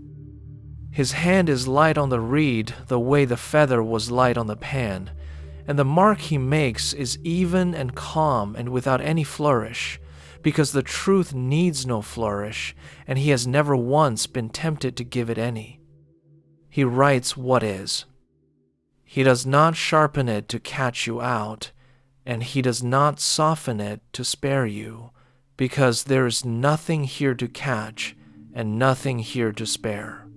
His hand is light on the reed the way the feather was light on the pan, and the mark he makes is even and calm and without any flourish, because the truth needs no flourish, and he has never once been tempted to give it any. He writes what is. He does not sharpen it to catch you out, and he does not soften it to spare you, because there is nothing here to catch and nothing here to spare.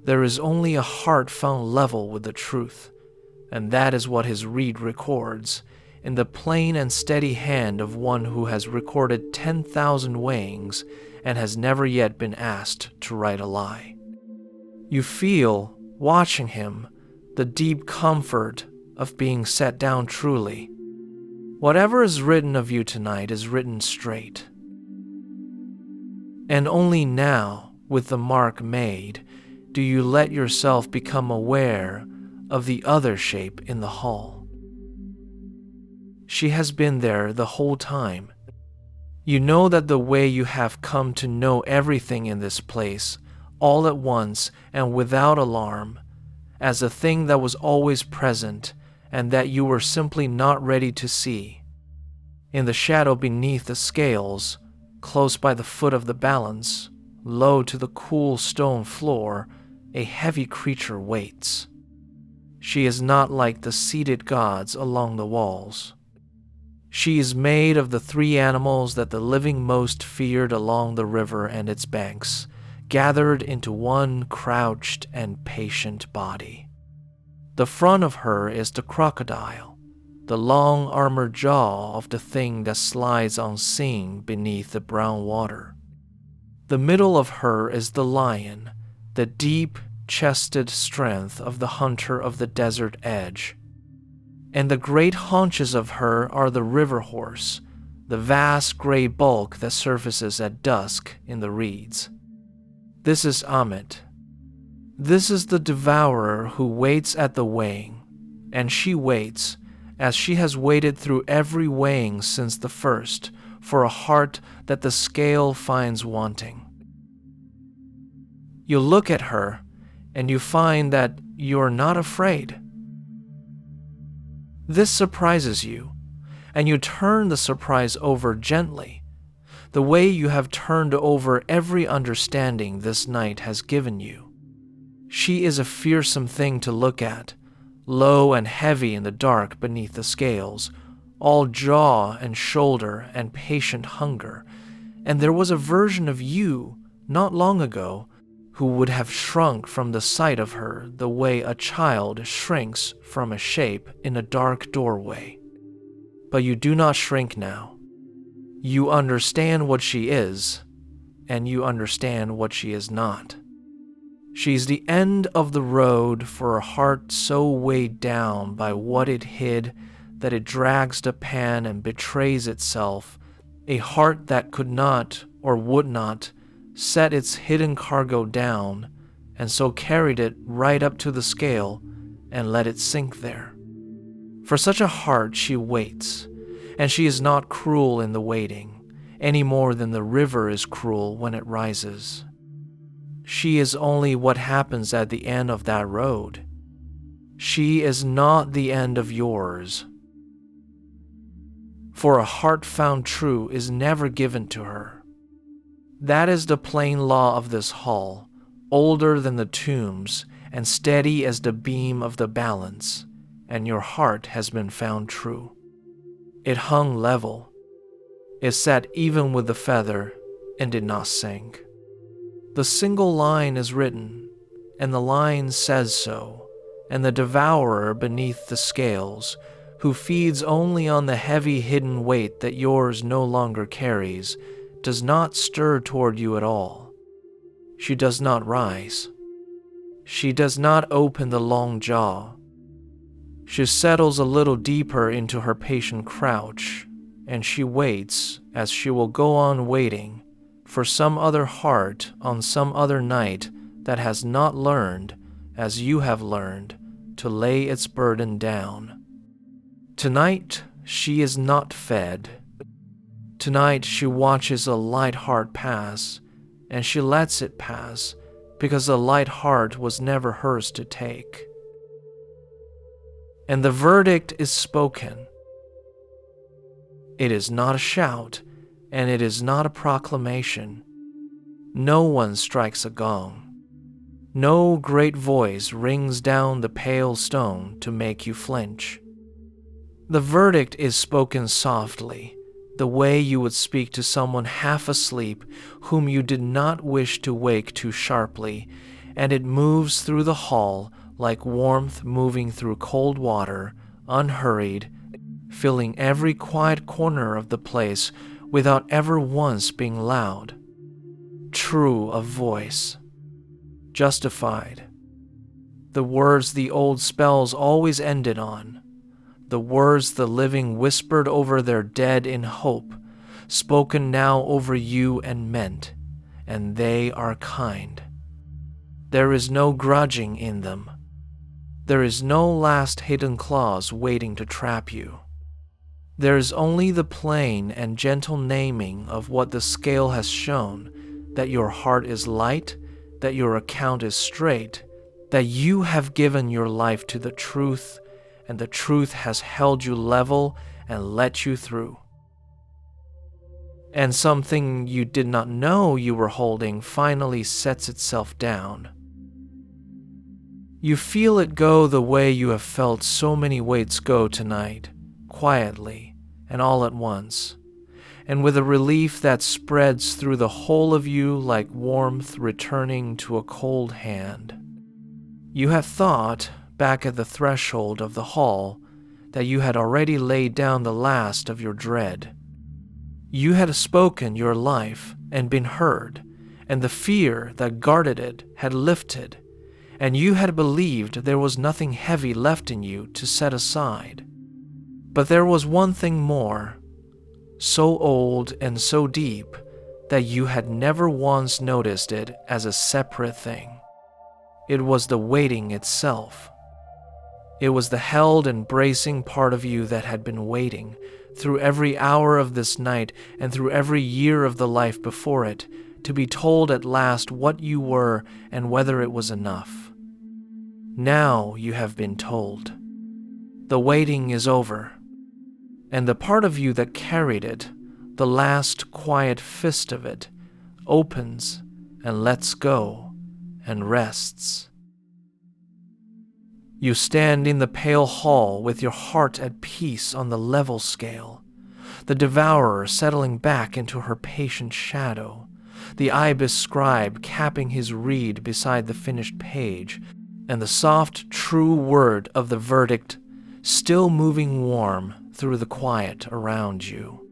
There is only a heart found level with the truth, and that is what his reed records, in the plain and steady hand of one who has recorded 10,000 weighings and has never yet been asked to write a lie. You feel, watching him, the deep comfort of being set down truly. Whatever is written of you tonight is written straight. And only now, with the mark made, do you let yourself become aware of the other shape in the hall. She has been there the whole time. You know that the way you have come to know everything in this place, all at once and without alarm, as a thing that was always present and that you were simply not ready to see. In the shadow beneath the scales, close by the foot of the balance, low to the cool stone floor, a heavy creature waits. She is not like the seated gods along the walls. She is made of the three animals that the living most feared along the river and its banks, gathered into one crouched and patient body. The front of her is the crocodile, the long armored jaw of the thing that slides unseen beneath the brown water. The middle of her is the lion, the deep-chested strength of the hunter of the desert edge. And the great haunches of her are the river horse, the vast gray bulk that surfaces at dusk in the reeds. This is Amit. This is the devourer who waits at the weighing, and she waits, as she has waited through every weighing since the first, for a heart that the scale finds wanting. You look at her, and you find that you are not afraid. This surprises you, and you turn the surprise over gently, the way you have turned over every understanding this night has given you. She is a fearsome thing to look at, low and heavy in the dark beneath the scales, all jaw and shoulder and patient hunger, and there was a version of you, not long ago, who would have shrunk from the sight of her the way a child shrinks from a shape in a dark doorway. But you do not shrink now. You understand what she is, and you understand what she is not. She's the end of the road for a heart so weighed down by what it hid that it drags the pan and betrays itself, a heart that could not or would not set its hidden cargo down, and so carried it right up to the scale and let it sink there. For such a heart she waits, and she is not cruel in the waiting. any more than the river is cruel when it rises. She is only what happens at the end of that road. She is not the end of yours. For a heart found true is never given to her. That is the plain law of this hall, older than the tombs and steady as the beam of the balance, and your heart has been found true. It hung level. It sat even with the feather and did not sink. The single line is written, and the line says so, and the devourer beneath the scales, who feeds only on the heavy hidden weight that yours no longer carries, does not stir toward you at all. She does not rise. She does not open the long jaw. She settles a little deeper into her patient crouch, and she waits, as she will go on waiting, for some other heart on some other night that has not learned, as you have learned, to lay its burden down. Tonight she is not fed. Tonight she watches a light heart pass, and she lets it pass, because the light heart was never hers to take. And the verdict is spoken. It is not a shout, and it is not a proclamation. No one strikes a gong. No great voice rings down the pale stone to make you flinch. The verdict is spoken softly, the way you would speak to someone half asleep whom you did not wish to wake too sharply, and it moves through the hall like warmth moving through cold water, unhurried, filling every quiet corner of the place without ever once being loud. True of voice. Justified. The words the old spells always ended on. The words the living whispered over their dead in hope, spoken now over you and meant, and they are kind. There is no grudging in them. There is no last hidden clause waiting to trap you. There is only the plain and gentle naming of what the scale has shown, that your heart is light, that your account is straight, that you have given your life to the truth, and the truth has held you level and let you through. And something you did not know you were holding finally sets itself down. You feel it go the way you have felt so many weights go tonight, quietly and all at once, and with a relief that spreads through the whole of you like warmth returning to a cold hand. You have thought, back at the threshold of the hall, that you had already laid down the last of your dread. You had spoken your life and been heard, and the fear that guarded it had lifted, and you had believed there was nothing heavy left in you to set aside. But there was one thing more, so old and so deep that you had never once noticed it as a separate thing. It was the waiting itself. It was the held and bracing part of you that had been waiting through every hour of this night and through every year of the life before it, to be told at last what you were and whether it was enough. Now you have been told. The waiting is over, and the part of you that carried it, the last quiet fist of it, opens and lets go and rests. You stand in the pale hall with your heart at peace on the level scale, the devourer settling back into her patient shadow, the ibis scribe capping his reed beside the finished page, and the soft, true word of the verdict still moving warm through the quiet around you.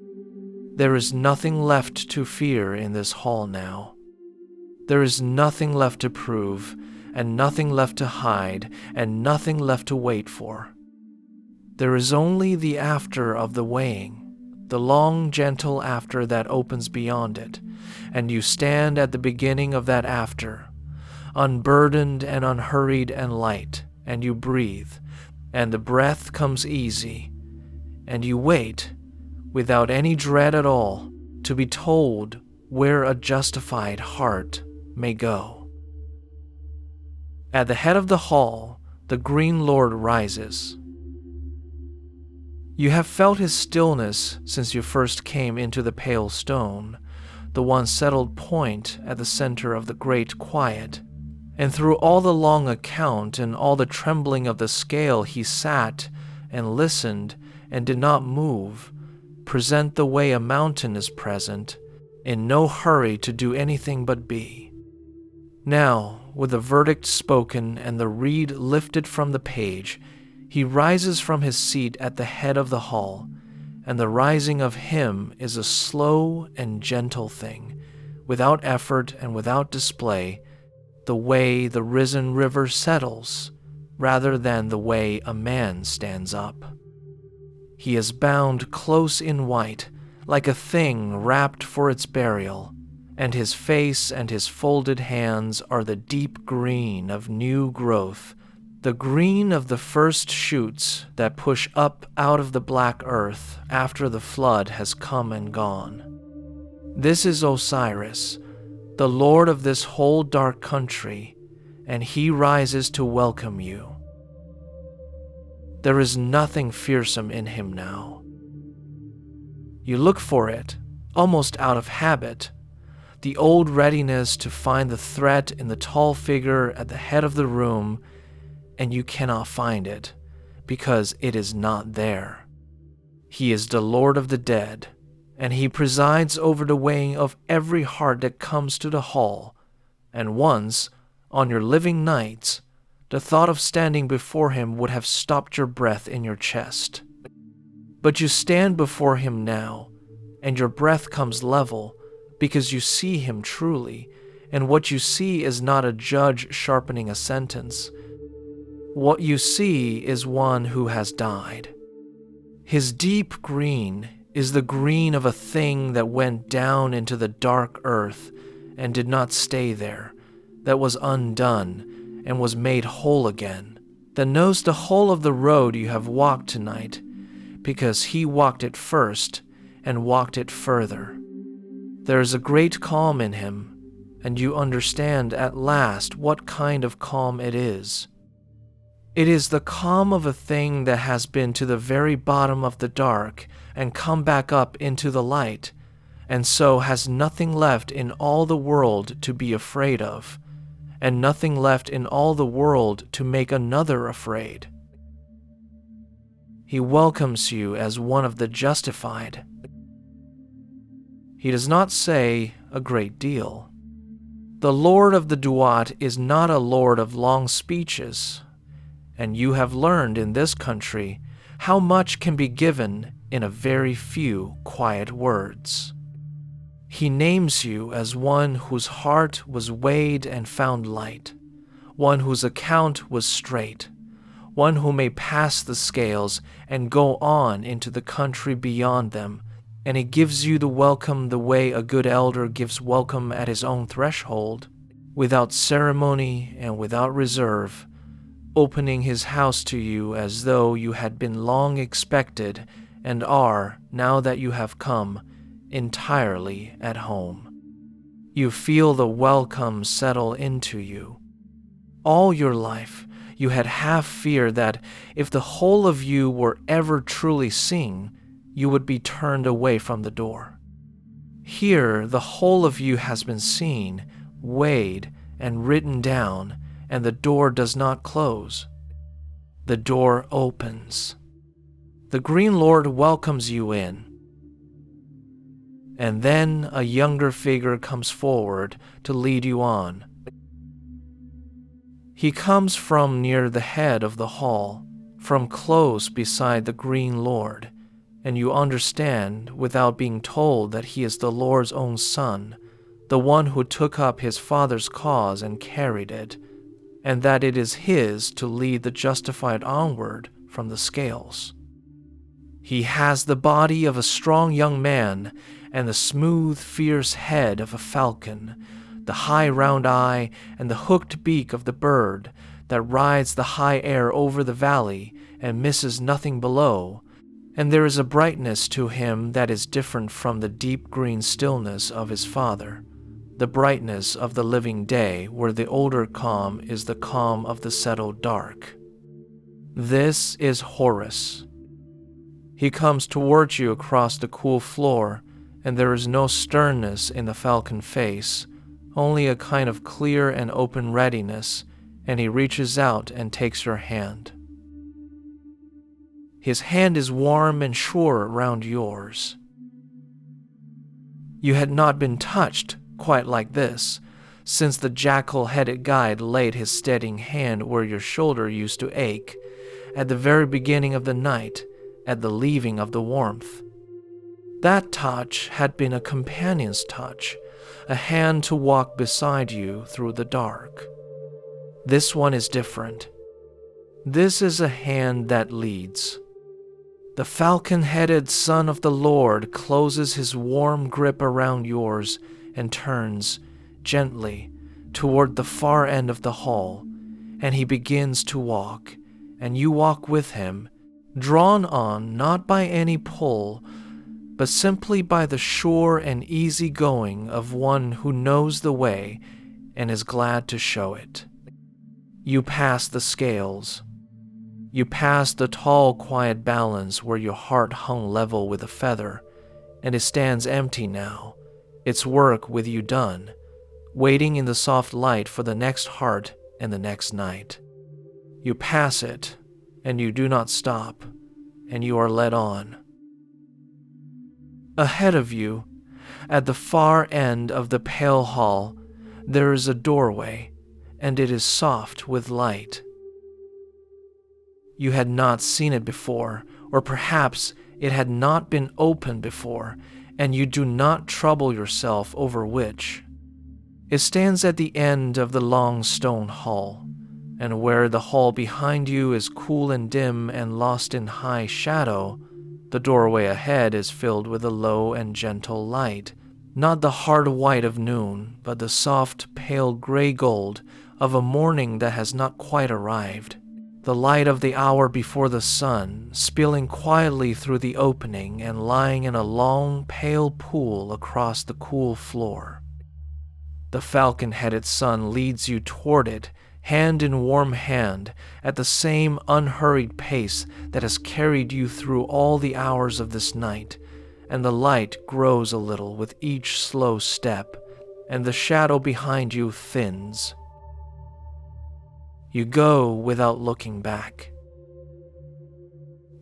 There is nothing left to fear in this hall now. There is nothing left to prove, and nothing left to hide, and nothing left to wait for. There is only the after of the weighing, the long, gentle after that opens beyond it, and you stand at the beginning of that after, unburdened and unhurried and light, and you breathe, and the breath comes easy, and you wait, without any dread at all, to be told where a justified heart may go. At the head of the hall, the Green Lord rises. You have felt his stillness since you first came into the pale stone, the one settled point at the center of the great quiet, and through all the long account and all the trembling of the scale he sat and listened and did not move, present the way a mountain is present, in no hurry to do anything but be. Now, with the verdict spoken and the reed lifted from the page, he rises from his seat at the head of the hall, and the rising of him is a slow and gentle thing, without effort and without display, the way the risen river settles, rather than the way a man stands up. He is bound close in white, like a thing wrapped for its burial, and his face and his folded hands are the deep green of new growth, the green of the first shoots that push up out of the black earth after the flood has come and gone. This is Osiris, the Lord of this whole dark country, and he rises to welcome you. There is nothing fearsome in him now. You look for it, almost out of habit, the old readiness to find the threat in the tall figure at the head of the room, and you cannot find it, because it is not there. He is the Lord of the dead, and he presides over the weighing of every heart that comes to the hall, and once, on your living nights, the thought of standing before him would have stopped your breath in your chest. But you stand before him now, and your breath comes level, because you see him truly, and what you see is not a judge sharpening a sentence. What you see is one who has died. His deep green is the green of a thing that went down into the dark earth and did not stay there, that was undone and was made whole again, that knows the whole of the road you have walked tonight, because he walked it first and walked it further. There is a great calm in him, and you understand at last what kind of calm it is. It is the calm of a thing that has been to the very bottom of the dark and come back up into the light, and so has nothing left in all the world to be afraid of, and nothing left in all the world to make another afraid. He welcomes you as one of the justified. He does not say a great deal. The Lord of the Duat is not a lord of long speeches, and you have learned in this country how much can be given in a very few quiet words. He names you as one whose heart was weighed and found light, one whose account was straight, one who may pass the scales and go on into the country beyond them, and he gives you the welcome the way a good elder gives welcome at his own threshold, without ceremony and without reserve, opening his house to you as though you had been long expected and are, now that you have come, entirely at home. You feel the welcome settle into you. All your life, you had half feared that if the whole of you were ever truly seen, you would be turned away from the door. Here, the whole of you has been seen, weighed, and written down, and the door does not close. The door opens. The Green Lord welcomes you in. And then a younger figure comes forward to lead you on. He comes from near the head of the hall, from close beside the Green Lord, and you understand without being told that he is the Lord's own son, the one who took up his father's cause and carried it, and that it is his to lead the justified onward from the scales. He has the body of a strong young man and the smooth, fierce head of a falcon, the high round eye and the hooked beak of the bird that rides the high air over the valley and misses nothing below, And there is a brightness to him that is different from the deep green stillness of his father, the brightness of the living day, where the older calm is the calm of the settled dark. This is Horus. He comes towards you across the cool floor, and there is no sternness in the falcon face, only a kind of clear and open readiness, and he reaches out and takes your hand. His hand is warm and sure around yours. You had not been touched quite like this since the jackal-headed guide laid his steadying hand where your shoulder used to ache, at the very beginning of the night, at the leaving of the warmth. That touch had been a companion's touch, a hand to walk beside you through the dark. This one is different. This is a hand that leads. The falcon-headed son of the Lord closes his warm grip around yours and turns, gently, toward the far end of the hall, and he begins to walk, and you walk with him, drawn on not by any pull, but simply by the sure and easy going of one who knows the way and is glad to show it. You pass the scales. You pass the tall, quiet balance where your heart hung level with a feather, and it stands empty now, its work with you done, waiting in the soft light for the next heart and the next night. You pass it, and you do not stop, and you are led on. Ahead of you, at the far end of the pale hall, there is a doorway, and it is soft with light. You had not seen it before, or perhaps it had not been opened before, and you do not trouble yourself over which. It stands at the end of the long stone hall, and where the hall behind you is cool and dim and lost in high shadow, the doorway ahead is filled with a low and gentle light, not the hard white of noon, but the soft, pale gray gold of a morning that has not quite arrived. The light of the hour before the sun, spilling quietly through the opening and lying in a long, pale pool across the cool floor. The falcon-headed sun leads you toward it, hand in warm hand, at the same unhurried pace that has carried you through all the hours of this night, and the light grows a little with each slow step, and the shadow behind you thins. You go without looking back.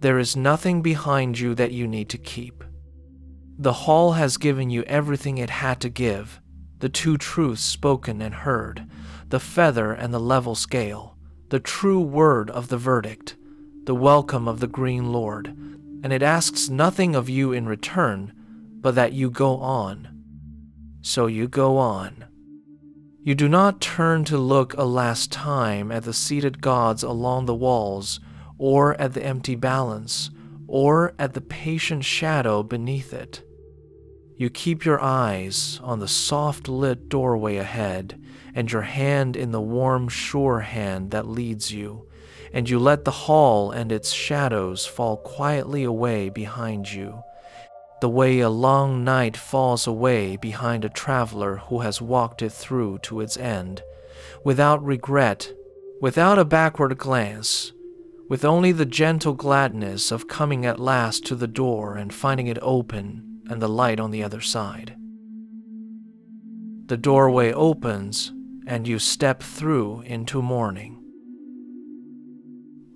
There is nothing behind you that you need to keep. The hall has given you everything it had to give, the two truths spoken and heard, the feather and the level scale, the true word of the verdict, the welcome of the Green Lord, and it asks nothing of you in return, but that you go on. So you go on. You do not turn to look a last time at the seated gods along the walls, or at the empty balance, or at the patient shadow beneath it. You keep your eyes on the soft-lit doorway ahead, and your hand in the warm, sure hand that leads you, and you let the hall and its shadows fall quietly away behind you, the way a long night falls away behind a traveler who has walked it through to its end, without regret, without a backward glance, with only the gentle gladness of coming at last to the door and finding it open and the light on the other side. The doorway opens, and you step through into morning.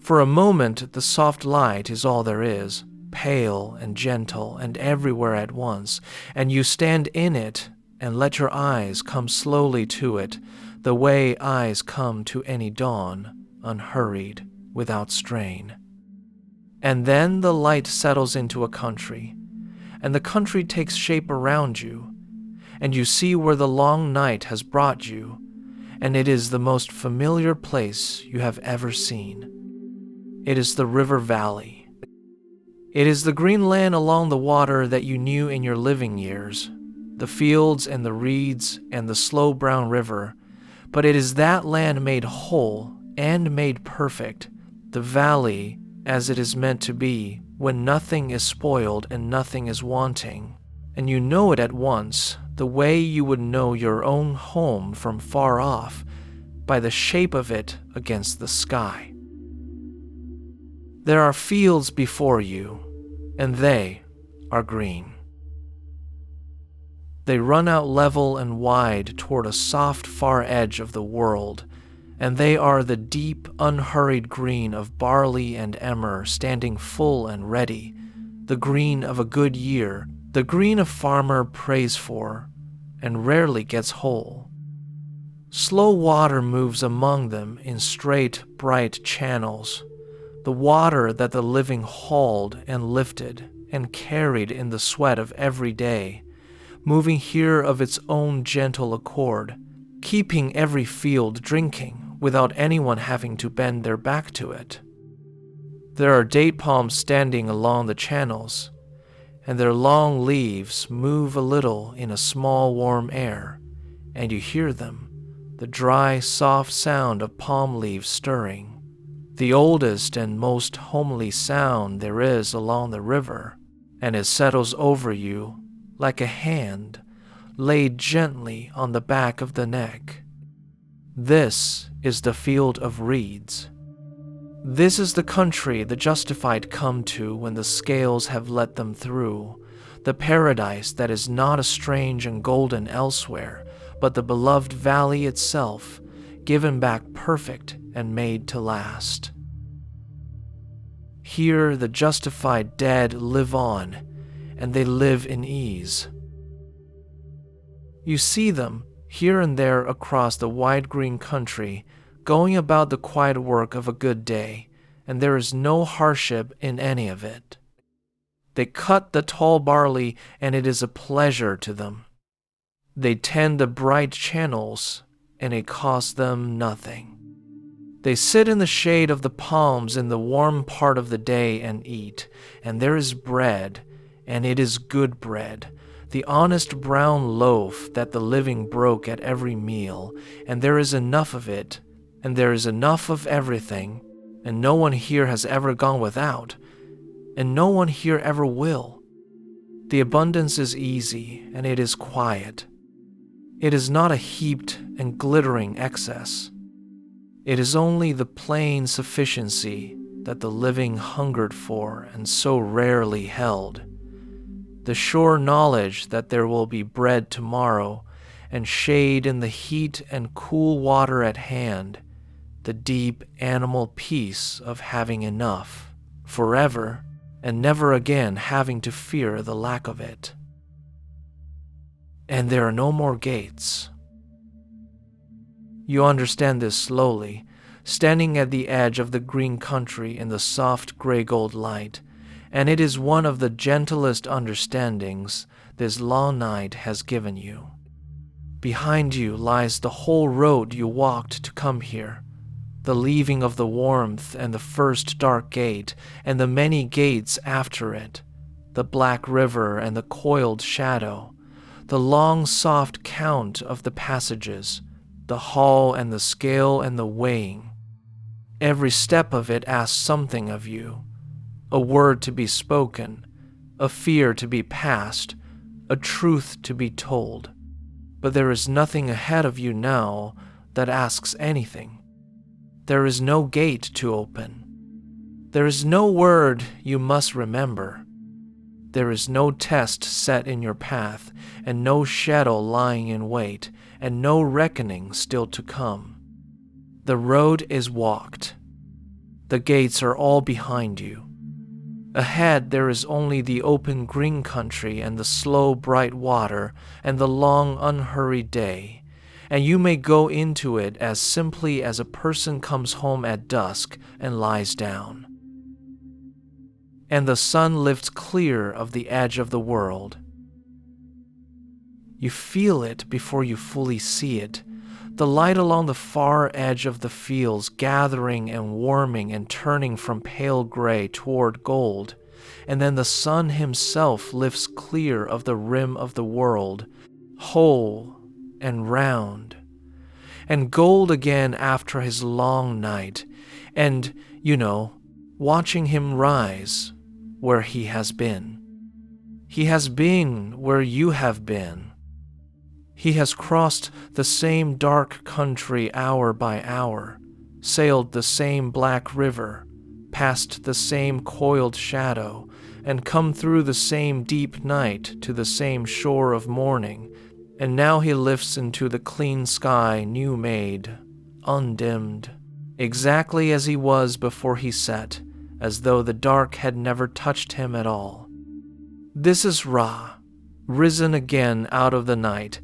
For a moment, the soft light is all there is, pale and gentle and everywhere at once, and you stand in it and let your eyes come slowly to it, the way eyes come to any dawn, unhurried, without strain. And then the light settles into a country, and the country takes shape around you, and you see where the long night has brought you, and it is the most familiar place you have ever seen. It is the river valley. It is the green land along the water that you knew in your living years, the fields and the reeds and the slow brown river, but it is that land made whole and made perfect, the valley as it is meant to be, when nothing is spoiled and nothing is wanting, and you know it at once, the way you would know your own home from far off, by the shape of it against the sky. There are fields before you, and they are green. They run out level and wide toward a soft far edge of the world, and they are the deep, unhurried green of barley and emmer standing full and ready, the green of a good year, the green a farmer prays for and rarely gets whole. Slow water moves among them in straight, bright channels, the water that the living hauled and lifted and carried in the sweat of every day, moving here of its own gentle accord, keeping every field drinking without anyone having to bend their back to it. There are date palms standing along the channels, and their long leaves move a little in a small warm air, and you hear them, the dry, soft sound of palm leaves stirring, the oldest and most homely sound there is along the river, and it settles over you like a hand laid gently on the back of the neck. This is the field of reeds. This is the country the justified come to when the scales have let them through, the paradise that is not a strange and golden elsewhere, but the beloved valley itself, given back perfect and made to last. Here the justified dead live on, and they live in ease. You see them here and there across the wide green country, going about the quiet work of a good day, and there is no hardship in any of it. They cut the tall barley, and it is a pleasure to them. They tend the bright channels, and it costs them nothing. They sit in the shade of the palms in the warm part of the day and eat, and there is bread, and it is good bread, the honest brown loaf that the living broke at every meal, and there is enough of it, and there is enough of everything, and no one here has ever gone without, and no one here ever will. The abundance is easy, and it is quiet. It is not a heaped and glittering excess. It is only the plain sufficiency that the living hungered for and so rarely held. The sure knowledge that there will be bread tomorrow, and shade in the heat and cool water at hand, the deep animal peace of having enough, forever, and never again having to fear the lack of it. And there are no more gates. You understand this slowly, standing at the edge of the green country in the soft gray-gold light, and it is one of the gentlest understandings this long night has given you. Behind you lies the whole road you walked to come here, the leaving of the warmth and the first dark gate, and the many gates after it, the black river and the coiled shadow, the long soft count of the passages, the hall and the scale and the weighing. Every step of it asks something of you, a word to be spoken, a fear to be passed, a truth to be told. But there is nothing ahead of you now that asks anything. There is no gate to open. There is no word you must remember. There is no test set in your path, and no shadow lying in wait, and no reckoning still to come. The road is walked. The gates are all behind you. Ahead there is only the open green country and the slow bright water and the long unhurried day, and you may go into it as simply as a person comes home at dusk and lies down. And the sun lifts clear of the edge of the world. You feel it before you fully see it, the light along the far edge of the fields gathering and warming and turning from pale gray toward gold, and then the sun himself lifts clear of the rim of the world, whole and round, and gold again after his long night, and, watching him rise, where he has been. He has been where you have been. He has crossed the same dark country hour by hour, sailed the same black river, passed the same coiled shadow, and come through the same deep night to the same shore of morning, and now he lifts into the clean sky new made, undimmed, exactly as he was before he set, as though the dark had never touched him at all. This is Ra, risen again out of the night,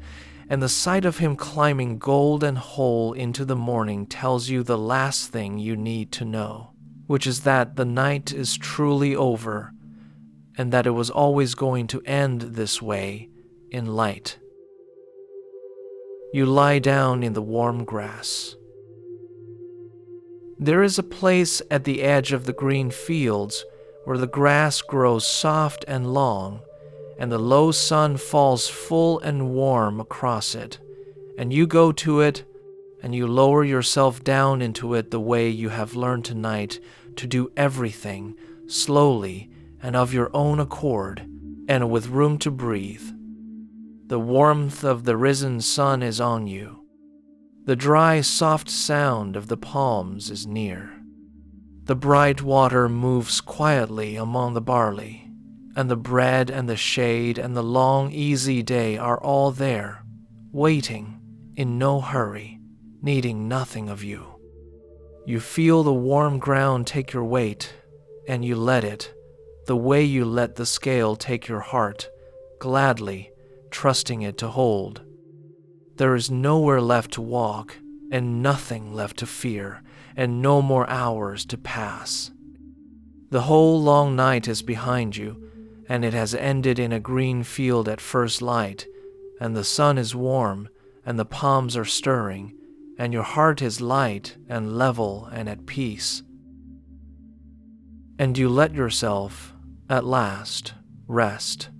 and the sight of him climbing gold and whole into the morning tells you the last thing you need to know, which is that the night is truly over, and that it was always going to end this way, in light. You lie down in the warm grass. There is a place at the edge of the green fields where the grass grows soft and long, and the low sun falls full and warm across it, and you go to it, and you lower yourself down into it the way you have learned tonight to do everything slowly and of your own accord, and with room to breathe. The warmth of the risen sun is on you. The dry, soft sound of the palms is near. The bright water moves quietly among the barley, and the bread and the shade and the long, easy day are all there, waiting, in no hurry, needing nothing of you. You feel the warm ground take your weight, and you let it, the way you let the scale take your heart, gladly, trusting it to hold. There is nowhere left to walk, and nothing left to fear, and no more hours to pass. The whole long night is behind you, and it has ended in a green field at first light, and the sun is warm, and the palms are stirring, and your heart is light and level and at peace. And you let yourself, at last, rest.